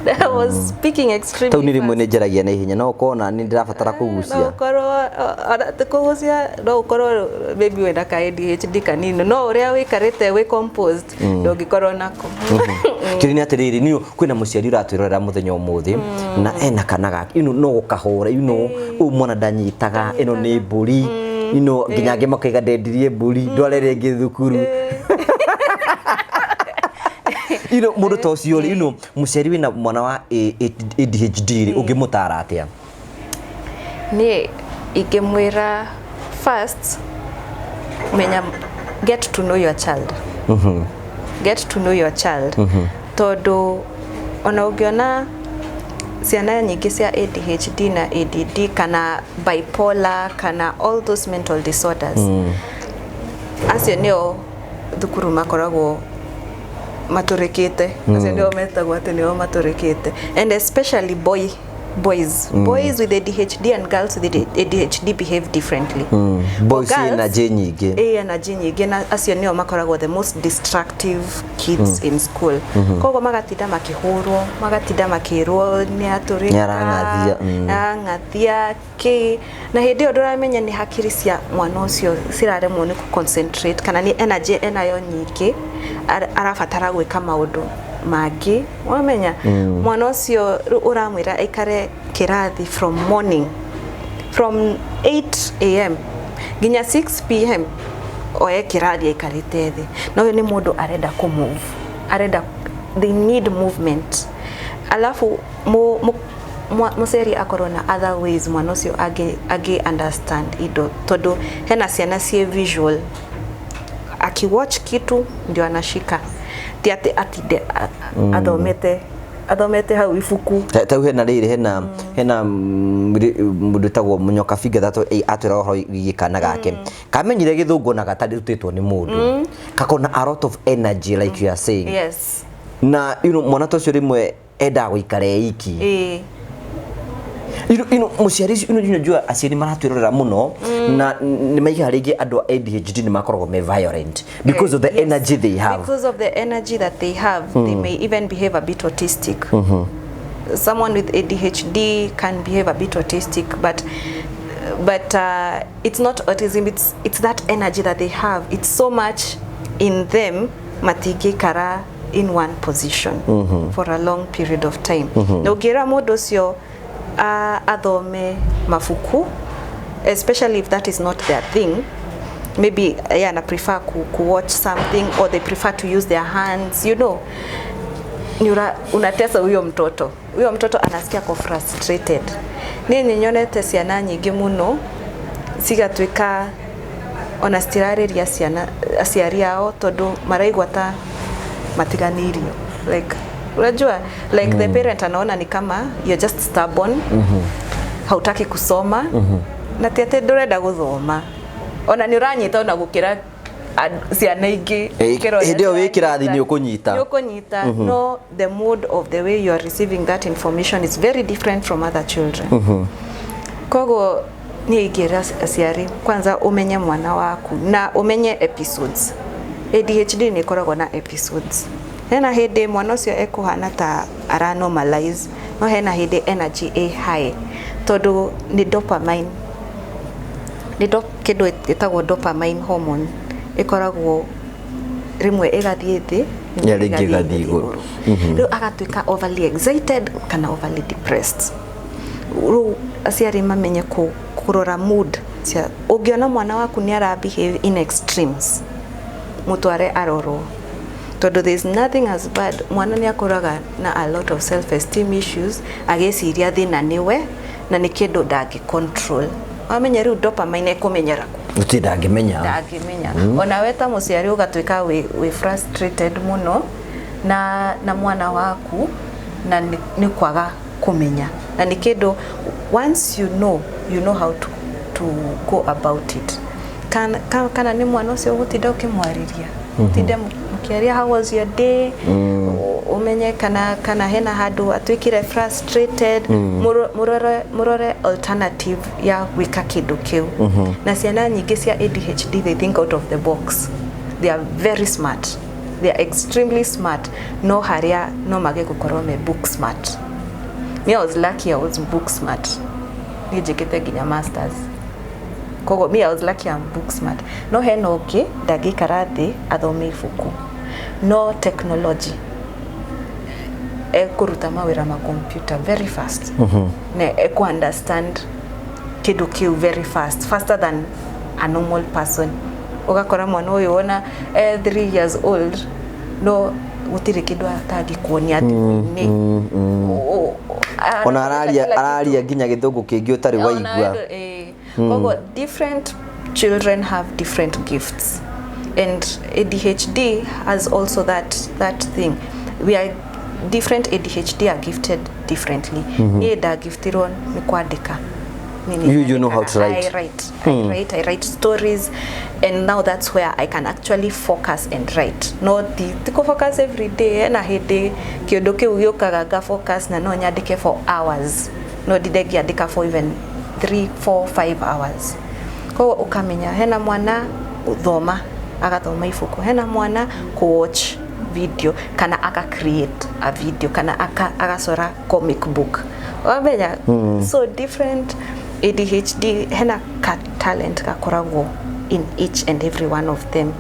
I was speaking extremely fast. Tauniri mwene njaragia na ihenya no kona ni ndirabatara kugucia no korwo kugucia no korwo maybe wenda ka ADHD kanini no uria wikarite we composed ndongikorwo nako kirini atiriri niyo kwina muciari uratwirora muthenya umuthi na ena kanaga no gukahura mwana ndanyitaga ino ni mburi nginya ngimakaiga ndendirie mburi ndwarere ngi thukuru mundu ta ucio muciari wina mwana wa ADHD ungimutara atia? Ni ikimwira first menya get to know your child. Get to know your child. Todo ona ugiona ciana nyingi cia ADHD na ADD kana bipolar kana all those mental disorders. Acio nio thukuru makoragwo maturikite acio ndio metagwo ati nio maturikite and especially boys with ADHD and girls with ADHD behave differently. Boys na nyingi na nyingi na acio nio makoragwo the most destructive kids in school. Kogo magatinda makihurwo magatinda makirwo ni aturika ngathia ki na hindi yo nduramenya ni hakiri cia mwana ucio ciraremwo ni concentrate kana ni energy enayo nyingi arabatara gwika maundu mangi wamenya mwana ucio uramwira aikare kirathi from morning from 8 am ginya 6 pm oye kirathi aikarite thi no ni mundu arenda ku move they need movement alafu museri akorwo na other ways mwana ucio agi understand ido todo hena ciana cie visual akiwatch kitu ndio anashika ti ati athomete hau ifuku tau hena riri hena mundu tagwo munyoka figa that atwira ho gikana gake kamenyire githungu na gatarutitwo ni mundu kakona a lot of energy like you are saying. Yes. Na mwana to cio rimwe enda guikare iki muciari unajua aciari maratwirorera muno na ni maiga ringi andu ADHD ni makoragwo me violent because of the energy they have. Because of the energy that they have, they may even behave a bit autistic. Someone with ADHD can behave a bit autistic, but it's not autism, it's that energy that they have. It's so much in them matige kara in one position for a long period of time. Na ugira mundu ucio athome mafuku, especially if that is not their thing. Maybe na prefer to watch something, or they prefer to use their hands, you know. Unatesa huyo mtoto anasikia ko frustrated. Ni nyonete ciana nyingi muno cigatwika ona stirariria ciana aciari ao tondu maraigwa ta matiganirio, like unajua, like the parent anaona ni kama you're just stubborn, hautaki kusoma, na tiate ndurenda guthoma, ona ni uranyita ona gukira ciana ingi ndio wikirathi ni ukunyita no, the mood of the way you are receiving that information is very different from other children. Kogo ni igira aciari kwanza umenye mwana waku na umenye episodes. ADHD ni koragwo na episodes. Hena hede mwana ucio ekuhana ta aranormalize, no hena hede energy high tondu ni dopamine, kidu itagwo dopamine hormone ikoragwo rimwe igathie thi ringi gathie iguru, riu agatwika overly excited kana overly depressed. Riu aciari mamenye kurora mood cia ungiona mwana waku ni ara behave in extremes, mutware arorwo tondu there is nothing as bad. Mwana ni akoraga na a lot of self esteem issues, ageciria thina niwe na ni kindu ndangi control. Wamenya riu dopamine ekumenyera ku ndangimenya ona weta muciari ugatwika we frustrated muno na mwana waku na ni kwaga kumenya, na ni kindu once you know how to go about it. Kana ni mwana ucio gutinda ukimwariria tinde mukiaria how was your day, umenye kana hena handu atwikire frustrated, murore alternative ya wika kindu kiu. Na ciana nyingi cia ADHD, they think out of the box. They are very smart, they are extremely smart, no haria no mage gukorwo me book smart. Me, I was lucky I was book smart, nijikite ginya masters. Kogo me, I was lucky I'm book smart. No hena okay ndagikara thi athome ibuku, no technology ekuruta mawira ma computer very fast, ne eku understand kidu kiu very fast, faster than a normal person. Ugakora mwana uyu ona 3 years old no gutire kidu atagi kuonia ati ni ona araria ginya githungu kingi utari waigua. Kogo different children have different gifts, and ADHD has also that thing. We are different. ADHD are gifted differently. Ni da giftirwa ni kuandika. You know how to write. I write stories, and now that's where I can actually focus and write. No tiko focus every day na hede kiodoke uyokaga ga focus na no nyandike for hours. No didegi andika for even 3, 4, 5 hours. Kwa ukamenya hena mwana uthoma agathoma ifuku, hena mwana ku watch video kana aka create a video kana agasora comic book. Wabenya so different. ADHD hena ka talent kakoragwo in each and every one of them.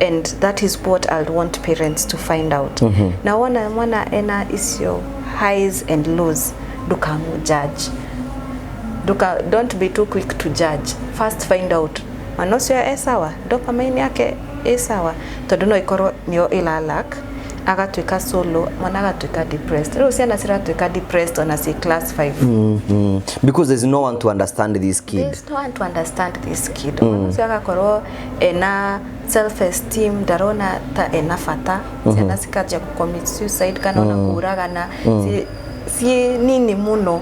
And that is what I'll want parents to find out. Na wana ena isio highs and lows, dukamu judge. Don't be too quick to judge. First find out manosio esawa, dopamine yake esawa, tondu no ikoro nio ilalak agatwika solo, mwana agatwika depressed. Leo ciana ciratwika depressed on a class 5 because there's no one to understand this kid. There's no one to understand this kid. Mwana agakorwo ena self esteem darona ta ena fata, ciana cikaja ku commit suicide kana ona kuragana, si nini muno.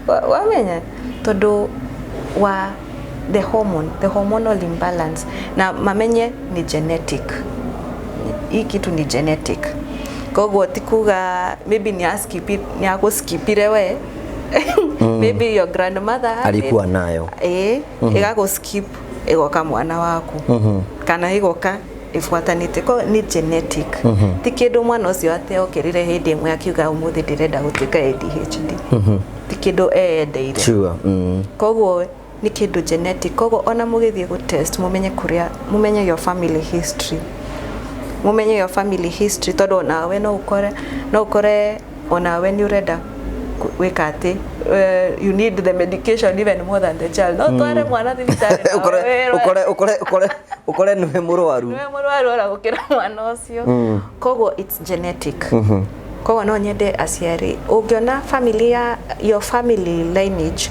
Wamenya todo wa the hormonal imbalance, na mamenye ni genetic. Hii kitu ni genetic. koguo tikuga maybe ni skipire we maybe your grandmother alikuwa nayo igago skip igoka mwana waku kana igoka ifuatanite ko ni genetic ti kindu mwana ucio ateokerire hindi imwe akiuga umuthi ndirenda gutuika ADHD ti kindu endeire sure koguo ni kindu genetic koguo ona mugithie go test mumenye kuria mumenye your family history todo nawe no ukore ona when you read wika ati you need the medication even more than the child no tware mwana thibitari ukore nwe murwaru ora gukira mwana ucio koguo it's genetic koguo no nyende aciari ungiona your family lineage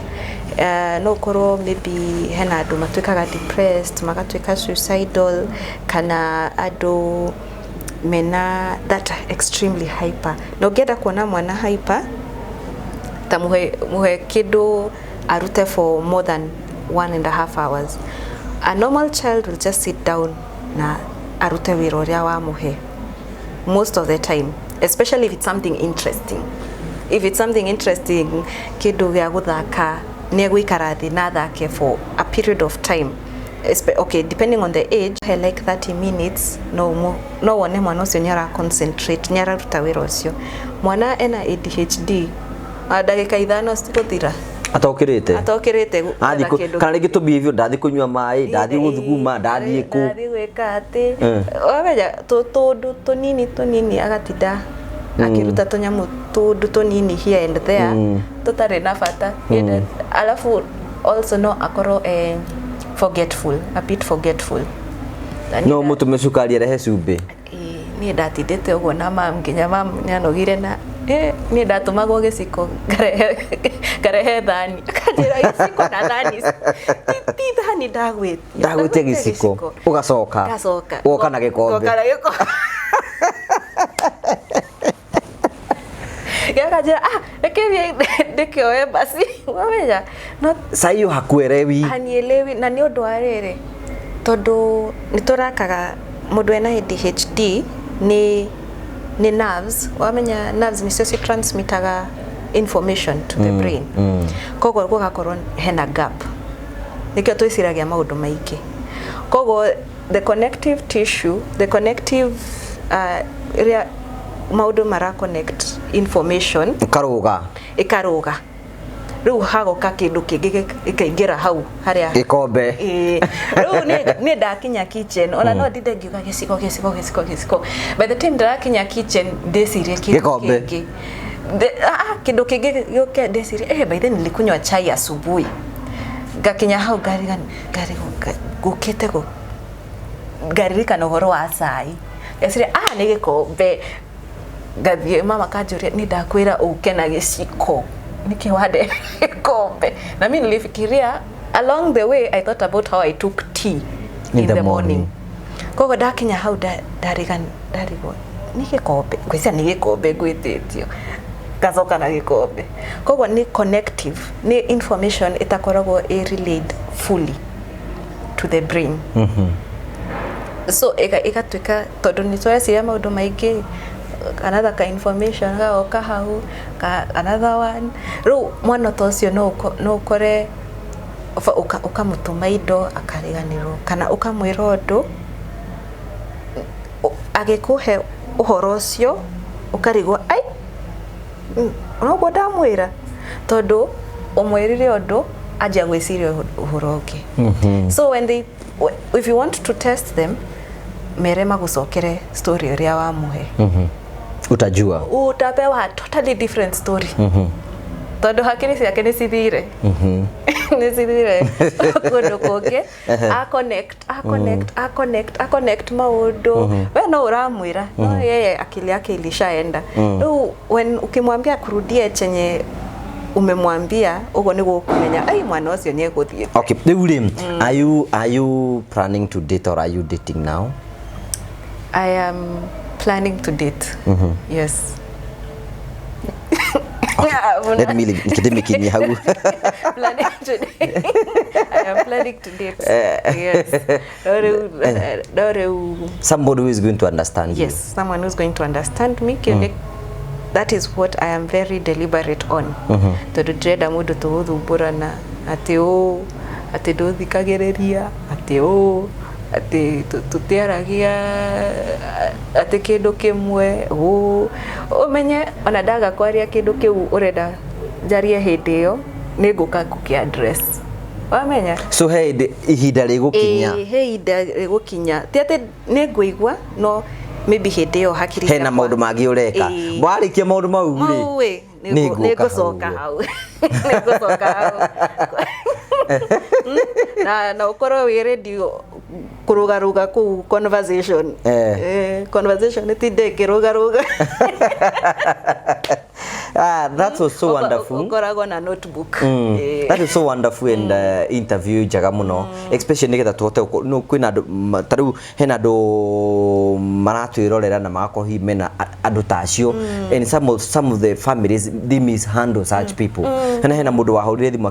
no korwo maybe hena andu matuikaga depressed magatuika suicidal kana andu mena that extremely hyper no ngenda kuona mwana hyper ta muhe kidu arute for more than 1.5 hours. A normal child will just sit down na arute wira uria wa muhe most of the time, especially if it's something interesting. If it's something interesting, kidu gya guthaka ni gwikara thi na thake for a period of time. Okay, depending on the age, like 30 minutes no one mwana ucio nyara concentrate nyara ruta wira ucio. Mwana ena ADHD ndagika 5 citiguthira atokirite kana rigi to behavior ndathi kunywa mai ndathi guthuguma ndathi ku ndathi gwika ati oveja tunini agatinda akiruta tunyamu tunini here and there tutari na bata alafu also no akoro forgetful, a bit forgetful. No mutu mesukari rehe cumbi ni ndatindite uguo na mam nginya mam nyanogire na ni ndatumagwo giciko ngarehe thani akajira giciko na thani ti thani ndagwite giciko ugacoka woka na gikombe akajira ekebie ndikioe basi wameja no sayo hakuerewi hanielewi na ni undu arere tondu niturakaga mundu ena ADHD ni nerves wamenya nerves ni cio transmittaga information to the brain koguo gugakorwo hena gap nikio twiciragia maundu maingi koguo the connective tissue the connective area maundu mara connect information ikaruga riu hagoka kindu kingi ikaingira hau haria gikombe riu ni ndakinya kitchen ona no ndinde ngiuga giciko by the time ndakinya kitchen ndecirie kindu kingi kindu kingi gioke ndecirie by then nilikunywa chai asubuhi ngakinya hau gari gukite garirika na uhoro wa cai ndecirie ni gikombe gathie mama kanjuria ni ndakwira uke na giciko niki wade kombe na mimi nilifikiria along the way I thought about how I took tea in the morning kogo dakinya how darigo niki kombe kwisia niki kombe gwititio gazoka na gikombe kogo ni connective ni information itakoragwo relayed fully to the brain so ikatwika tondu ni tweciria maundu maingi another information ga hau another one ru mwana tocio no ukore ukamutuma indo akariganirwo kana ukamwira undu agikuhe uhoro ucio ukarigwo ai no ndamwira tondu umwirire undu ajia gwiciria uhoro ungi so if you want to test them mere magucokere story uria wa muhe utajua utapewa totally different story tondu hakiri ciake ni cithire ni cithire kundu kungi a connect maundu we no uramwira no yeye akili yake ilishaenda no when ukimwambia kurudie chenye umemwambia ugo ni gukumenya ai mwana ucio ni guthie okay riu are you planning to date or are you dating now? I am planning to date. Yes. let me nikidemikinyia hau planning today. I am planning to date. Yes. Somebody who is going to understand you. Yes, someone who's going to understand me. That is what I am very deliberate on. Tondu ndirenda mundu tuguthumbũrana ati nduthikagĩrĩria ati tutiaragia ati kindu kimwe umenye ona ndaga kwaria kindu kiu urenda njarie hindi iyo ninguka kuki address wamenya so hey ihinda rigukinya ihinda rigukinya ti ati ningũigua no maybe hindi iyo hakiri hena maundu mangi ureka warikia maundu mau ri nigucoka hau nigucoka hau na ukorwo wi ready kurugaruga ku conversation conversation ti ndekirugaruga that was so wonderful. Ukoragwo na notebook. That is so wonderful and interview jaga muno especially nigetha tuhote no kwina tariu hena andu maratwirorera na magakorwo mena andu tacio and some of the families they mishandle such people hena mundu wahurire thimu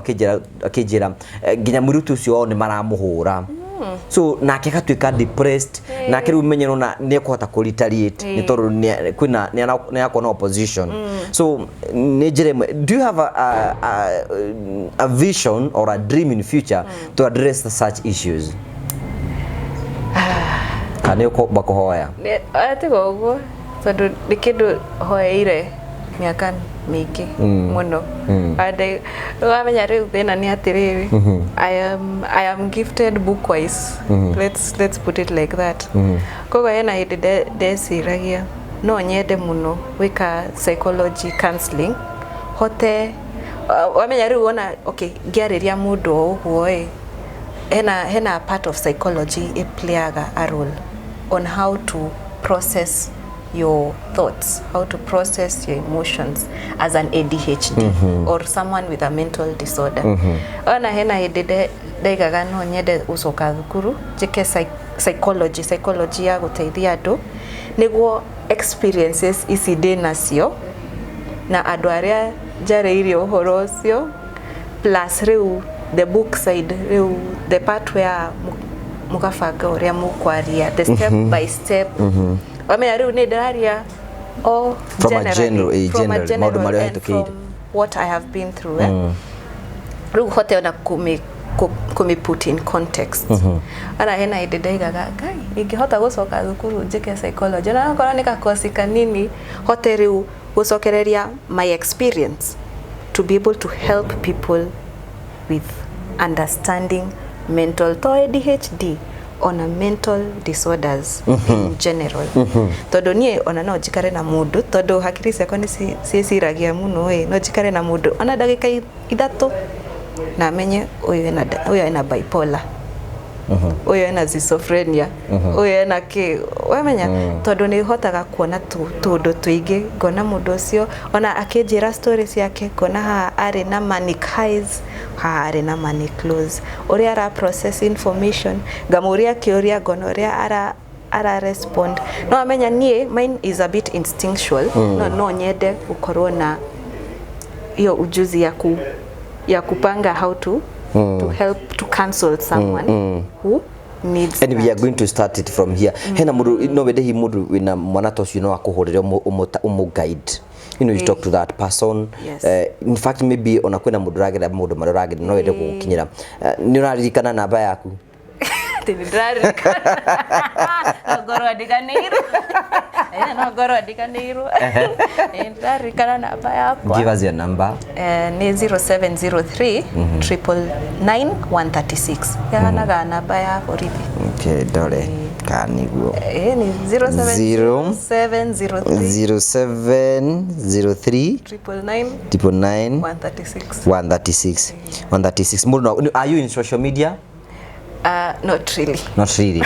akijira nginya murutu ucio ni maramuhura so nake gatwika depressed nake riu menyero na ni kuhota ku retaliate ni toru kwina ni yakona opposition so do you have a vision or a dream in future to address such issues? Kane ko bakohoya ati gogo tondu dikindu hoeire miaka mingi muno ade wamenya riu thina ni atiriri I am gifted book-wise. Let's put it like that. Kogo ena hindi ndeciragia no nyende muno wika psychology counseling hote wamenya riu ona okay ngiariria mundu uguo hena part of psychology it playaga a role on how to process your thoughts, how to process your emotions as an ADHD or someone with a mental disorder. Ona hena hindi ndaigaga no nyende ucoka thukuru njike psychology ya guteithia andu niguo experiences ici ndi nacio na andu aria njareirie uhoro ucio plus riu the book side riu the part where mukabanga uria mukwaria the step by step wamenya riu ni ndiraria from a general and from what I have been through riu hote ona kumi put in context ana hena hindi ndaigaga ngai ingihota gucoka thukuru njike psychology na ngora nikakosi kanini hote riu gucokereria my experience to be able to help people with understanding mental ADHD on a mental disorders in general. Todo nie ona no jikare na mundu todo hakiri ciakwa ni ciiragia muno no jikare na mundu ona dagika ithatu na menye uyu ena bipolar uyu ena schizophrenia uyu ena ki wamenya todo ni hotaga kuona tundu twingi ngona mundu ucio ona akinjira stories yake kona ha ari na manic highs ha ari na manic lows uria ara process information ngamuria kiuria ngona uria ara respond no amenya nie mine is a bit instinctual no nyende gukorwo na iyo ujuzi ya kupanga how to help to counsel someone who needs and we are going to start it from here hena mundu no wende hi mundu wina mwana tocio no akuhurire guide you talk to that person in fact maybe ona kwena mundu ragira mundu maruragira no wende gukinyira ni uraririkana namba yaku Goro adikaneiru. No goro adikaneiru. Ndarikana namba yakwa. Give us your number. Ni 0703 999 136. Yanaga namba ya orithi. Okay, dole kaniguo. Ni 0703 999 136. Are you in social media? Not really. Not really.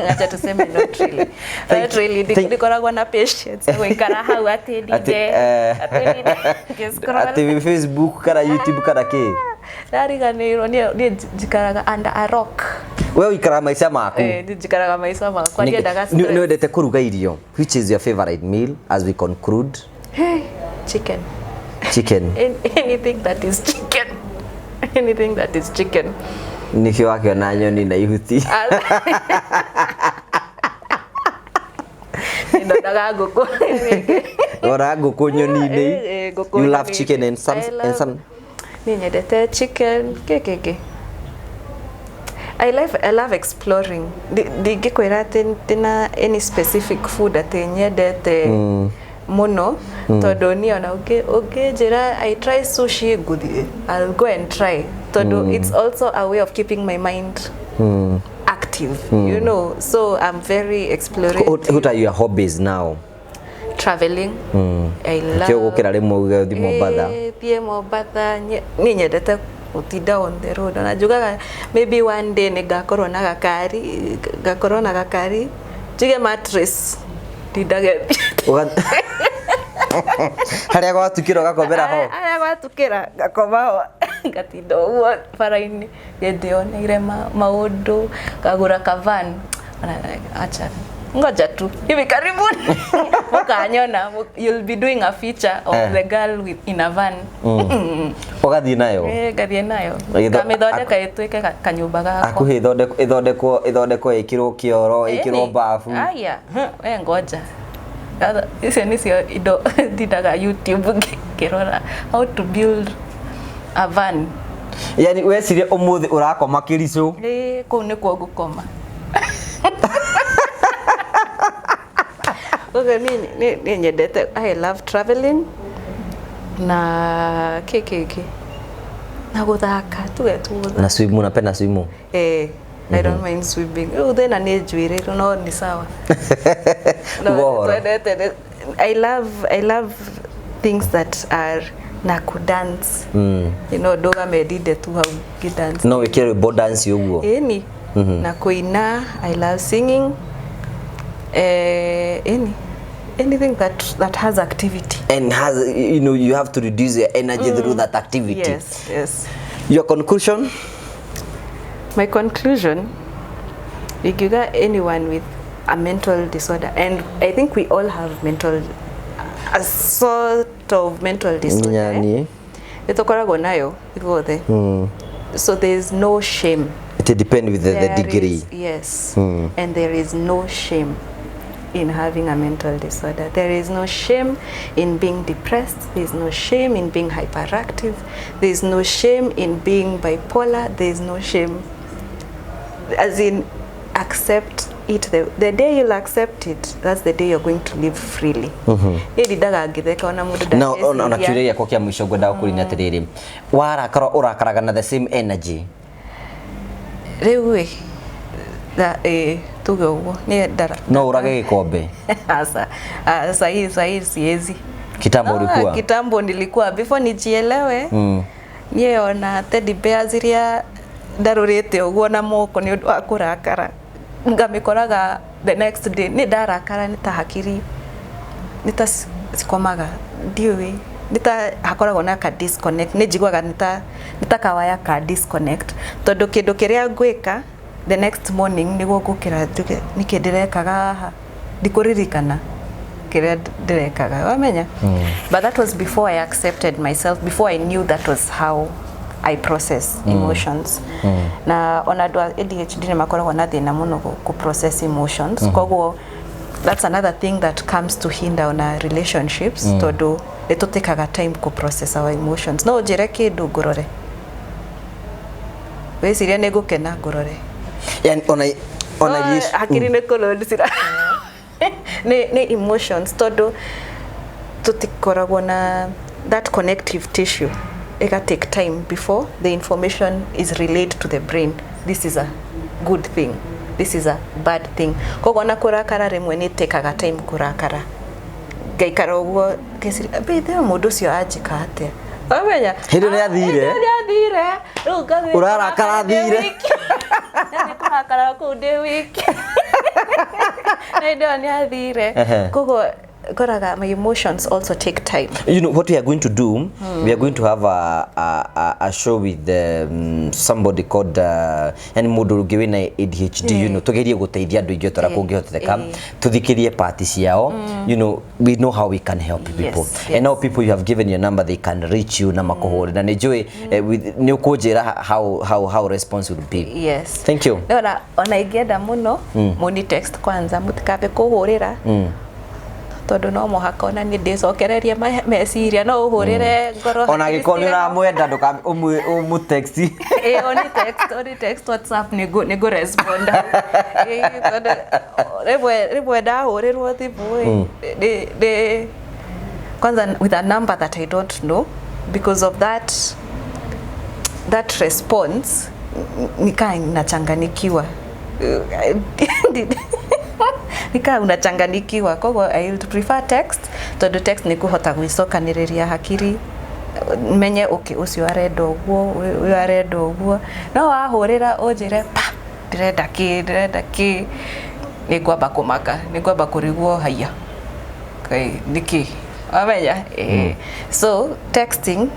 Acha tuseme not really. Not really. Ndikoragwa na patience. Wekara hau ati DJ. Ati Facebook kana YouTube kana ke. Ndariganirwo ni jikaraga under a rock. Wewe ikara maisha maku. Jikaraga maisha maku. Kwa nini ndaga stress? Ni ndete kuruga irio. Which is your favorite meal as we conclude? Chicken. chicken anything that is chicken. Anything that is chicken. Nikio wake na nyoni na ihuti. Ndodaga nguku. Ora nguku nyoni ni. You love chicken and some. Ni nyendete chicken kekeke. I love exploring. Ndigikwira tina any specific food ati nyendete muno todo ni ona ukijira I try sushi good. I'll go and try. Todo it's also a way of keeping my mind active, you know. So I'm very explorative. What are your hobbies now? Traveling. I love. Kyo ukira rimwe ugathi Mombasa. Pia Mombasa ni nyendete utinda on the road. Najugaga maybe one day nigakorwo na gakari jige mattress tidage haria gwatukira gakombera ho haria gwatukira gakoma ho gatinda uguo faraini ngethioneire maundu kagura kavan acha ngoja tu hivi karibuni mukanyona you'll be doing a feature of the girl in a van ugathi nayo gathie nayo kamithondeka itwike kanyumba gako akuhi ithondekwo ikirwo kioro ikirwo bafu aya ngoja icio nicio indo ndidaga YouTube ngirora how to build a van. Yani wecirie umuthi urakoma kiricu kuu nikuo ngukoma. Okay, ni nyendete. I love traveling na keke na guthaka tugetutha na swim. Unapenda swim? I don't mind swimming. Then ni njwire no ni sawa. No, I love things that are na ku dance. You know, doga medide tu how ki dance. No, we carry bo dance uguo. Ni na kuina. I love singing. Anything that has activity and has, you know, you have to reduce your energy through that activity. Yes. Your conclusion? My conclusion, if you got anyone with a mental disorder, and I think we all have a sort of mental disorder. Itokoragwo nayo igothe. So there is no shame. It depends with the degree. Yes. And there is no shame in having a mental disorder. There is no shame in being depressed. There is no shame in being hyperactive. There is no shame in being bipolar. There is no shame, as in, accept it. The day you'll accept it, that's the day you're going to live freely. Now, on a curious kwa kia mwisho gwenda kulinya tiriri. Warakara urakaraga na the same energy. Rewe tuge uguo ni ndara no urage gikombe asa hii siezi. Kitambo nilikuwa before nijielewe niona teddy bear ziria ndarurite uguo na moko ni wa kurakara ngamikoraga the next day ni ndarakara nitahakiri nitasikomaga ndiwe hakoragwo na ka disconnect ni jigwaga nitakawaya ka disconnect tondu kindu kiria ngwika the next morning niguo ngukira nikindirekaga haha ndikuririkana kiria ndirekaga wamenya. But that was before I accepted myself, before I knew that was how I process emotions. Na ona andũ ADHD ni makoragwo na thina muno ku process emotions. Koguo that's another thing that comes to hinder on our relationships. Tondu itutekaga time ku process our emotions. No njire kindu ngorore weciria ni ngukena ngorore, yani ona hakiri ni kulondisira ni emotions tondu tutikoragwo na that connective tissue. It can take time before the information is relayed to the brain. This is a good thing, this is a bad thing. Koguo na kurakara rimwe ni tekaga time kurakara gaikara uguo kesira bethe mundu ucio anjika atia wamenya hindi ni athire riu ngathi urarakara thire ni kurakara ku ndi wiki ndio ni athire koguo koraga my emotions also take time. You know what we are going to do? We are going to have a show with somebody called yani mundu ugiwe na ADHD, you know, tugerie guteithia andu ingi tora kungihoteka tuthikirie parties yao. You know, we know how we can help people. And now people, you have given your number, they can reach you na makuhuri na nijui ni ukujira how response would be. Yes. Thank you. Ona ingenda muno muni text kwanza mutikabe kuhurira tondu no muhaka ona ni ndicokererie meciria no uhurire ngoro ona gikoni ra mwenda nduka umu text oni text WhatsApp ni go respond tondu ribwe ndahurirwo thimu de kwanza with a number that I don't know, because of that response nikaa nachanganikiwa nikaa unachanganikiwa. Kwa hivyo I would prefer text, tondu text ni kuhota gwicokaniriria hakiri menye okay ucio arenda uguo uyu arenda uguo no wahurira unjire pa ndirenda ki ni kwamba kumaka ni kwamba kurigwo haya kai niki amenya so texting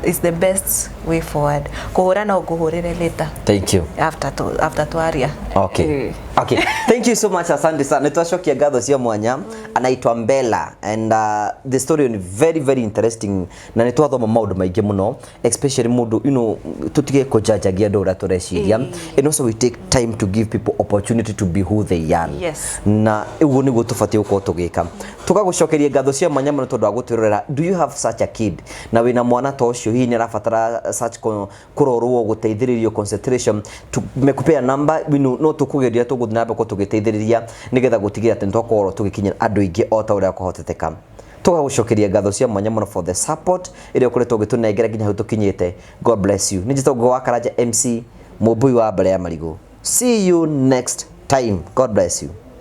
is the best way forward. Kuhura na kuhurire later. Thank you. After twaria. Okay. Okay. Thank you so much, asante sana. Nitwashokia gatho cia mwanya, anaitwa Mbella, and the story is very very interesting na nitwathoma maundu maingi muno, especially mundu, you know, tutige kujajagia ndura tureciria, and also we take time to give people opportunity to be who they are. Yes. Na uguo niguo tubatie uko tugika tugagucokeria gatho cia mwanya muno tondu agutwirora. Do you have such a kid na wina mwana ta ucio hihi ni arabatara such kurorwo guteithiririo concentration, tumekupea number no tukugeria tuguthinabe ko tugiteithiriria nigetha gutigira ati ntwakorwo tugikinyira andu ingi o ta uria kuhoteteka. Tugagucokeria gatho cia mwanya muno for the support iria ukuretwo gitunengera nginya hu tukinyite. God bless you. Nijitogo wa Karanja MC Mubui wa Mbere ya Marigo. See you next time. God bless you.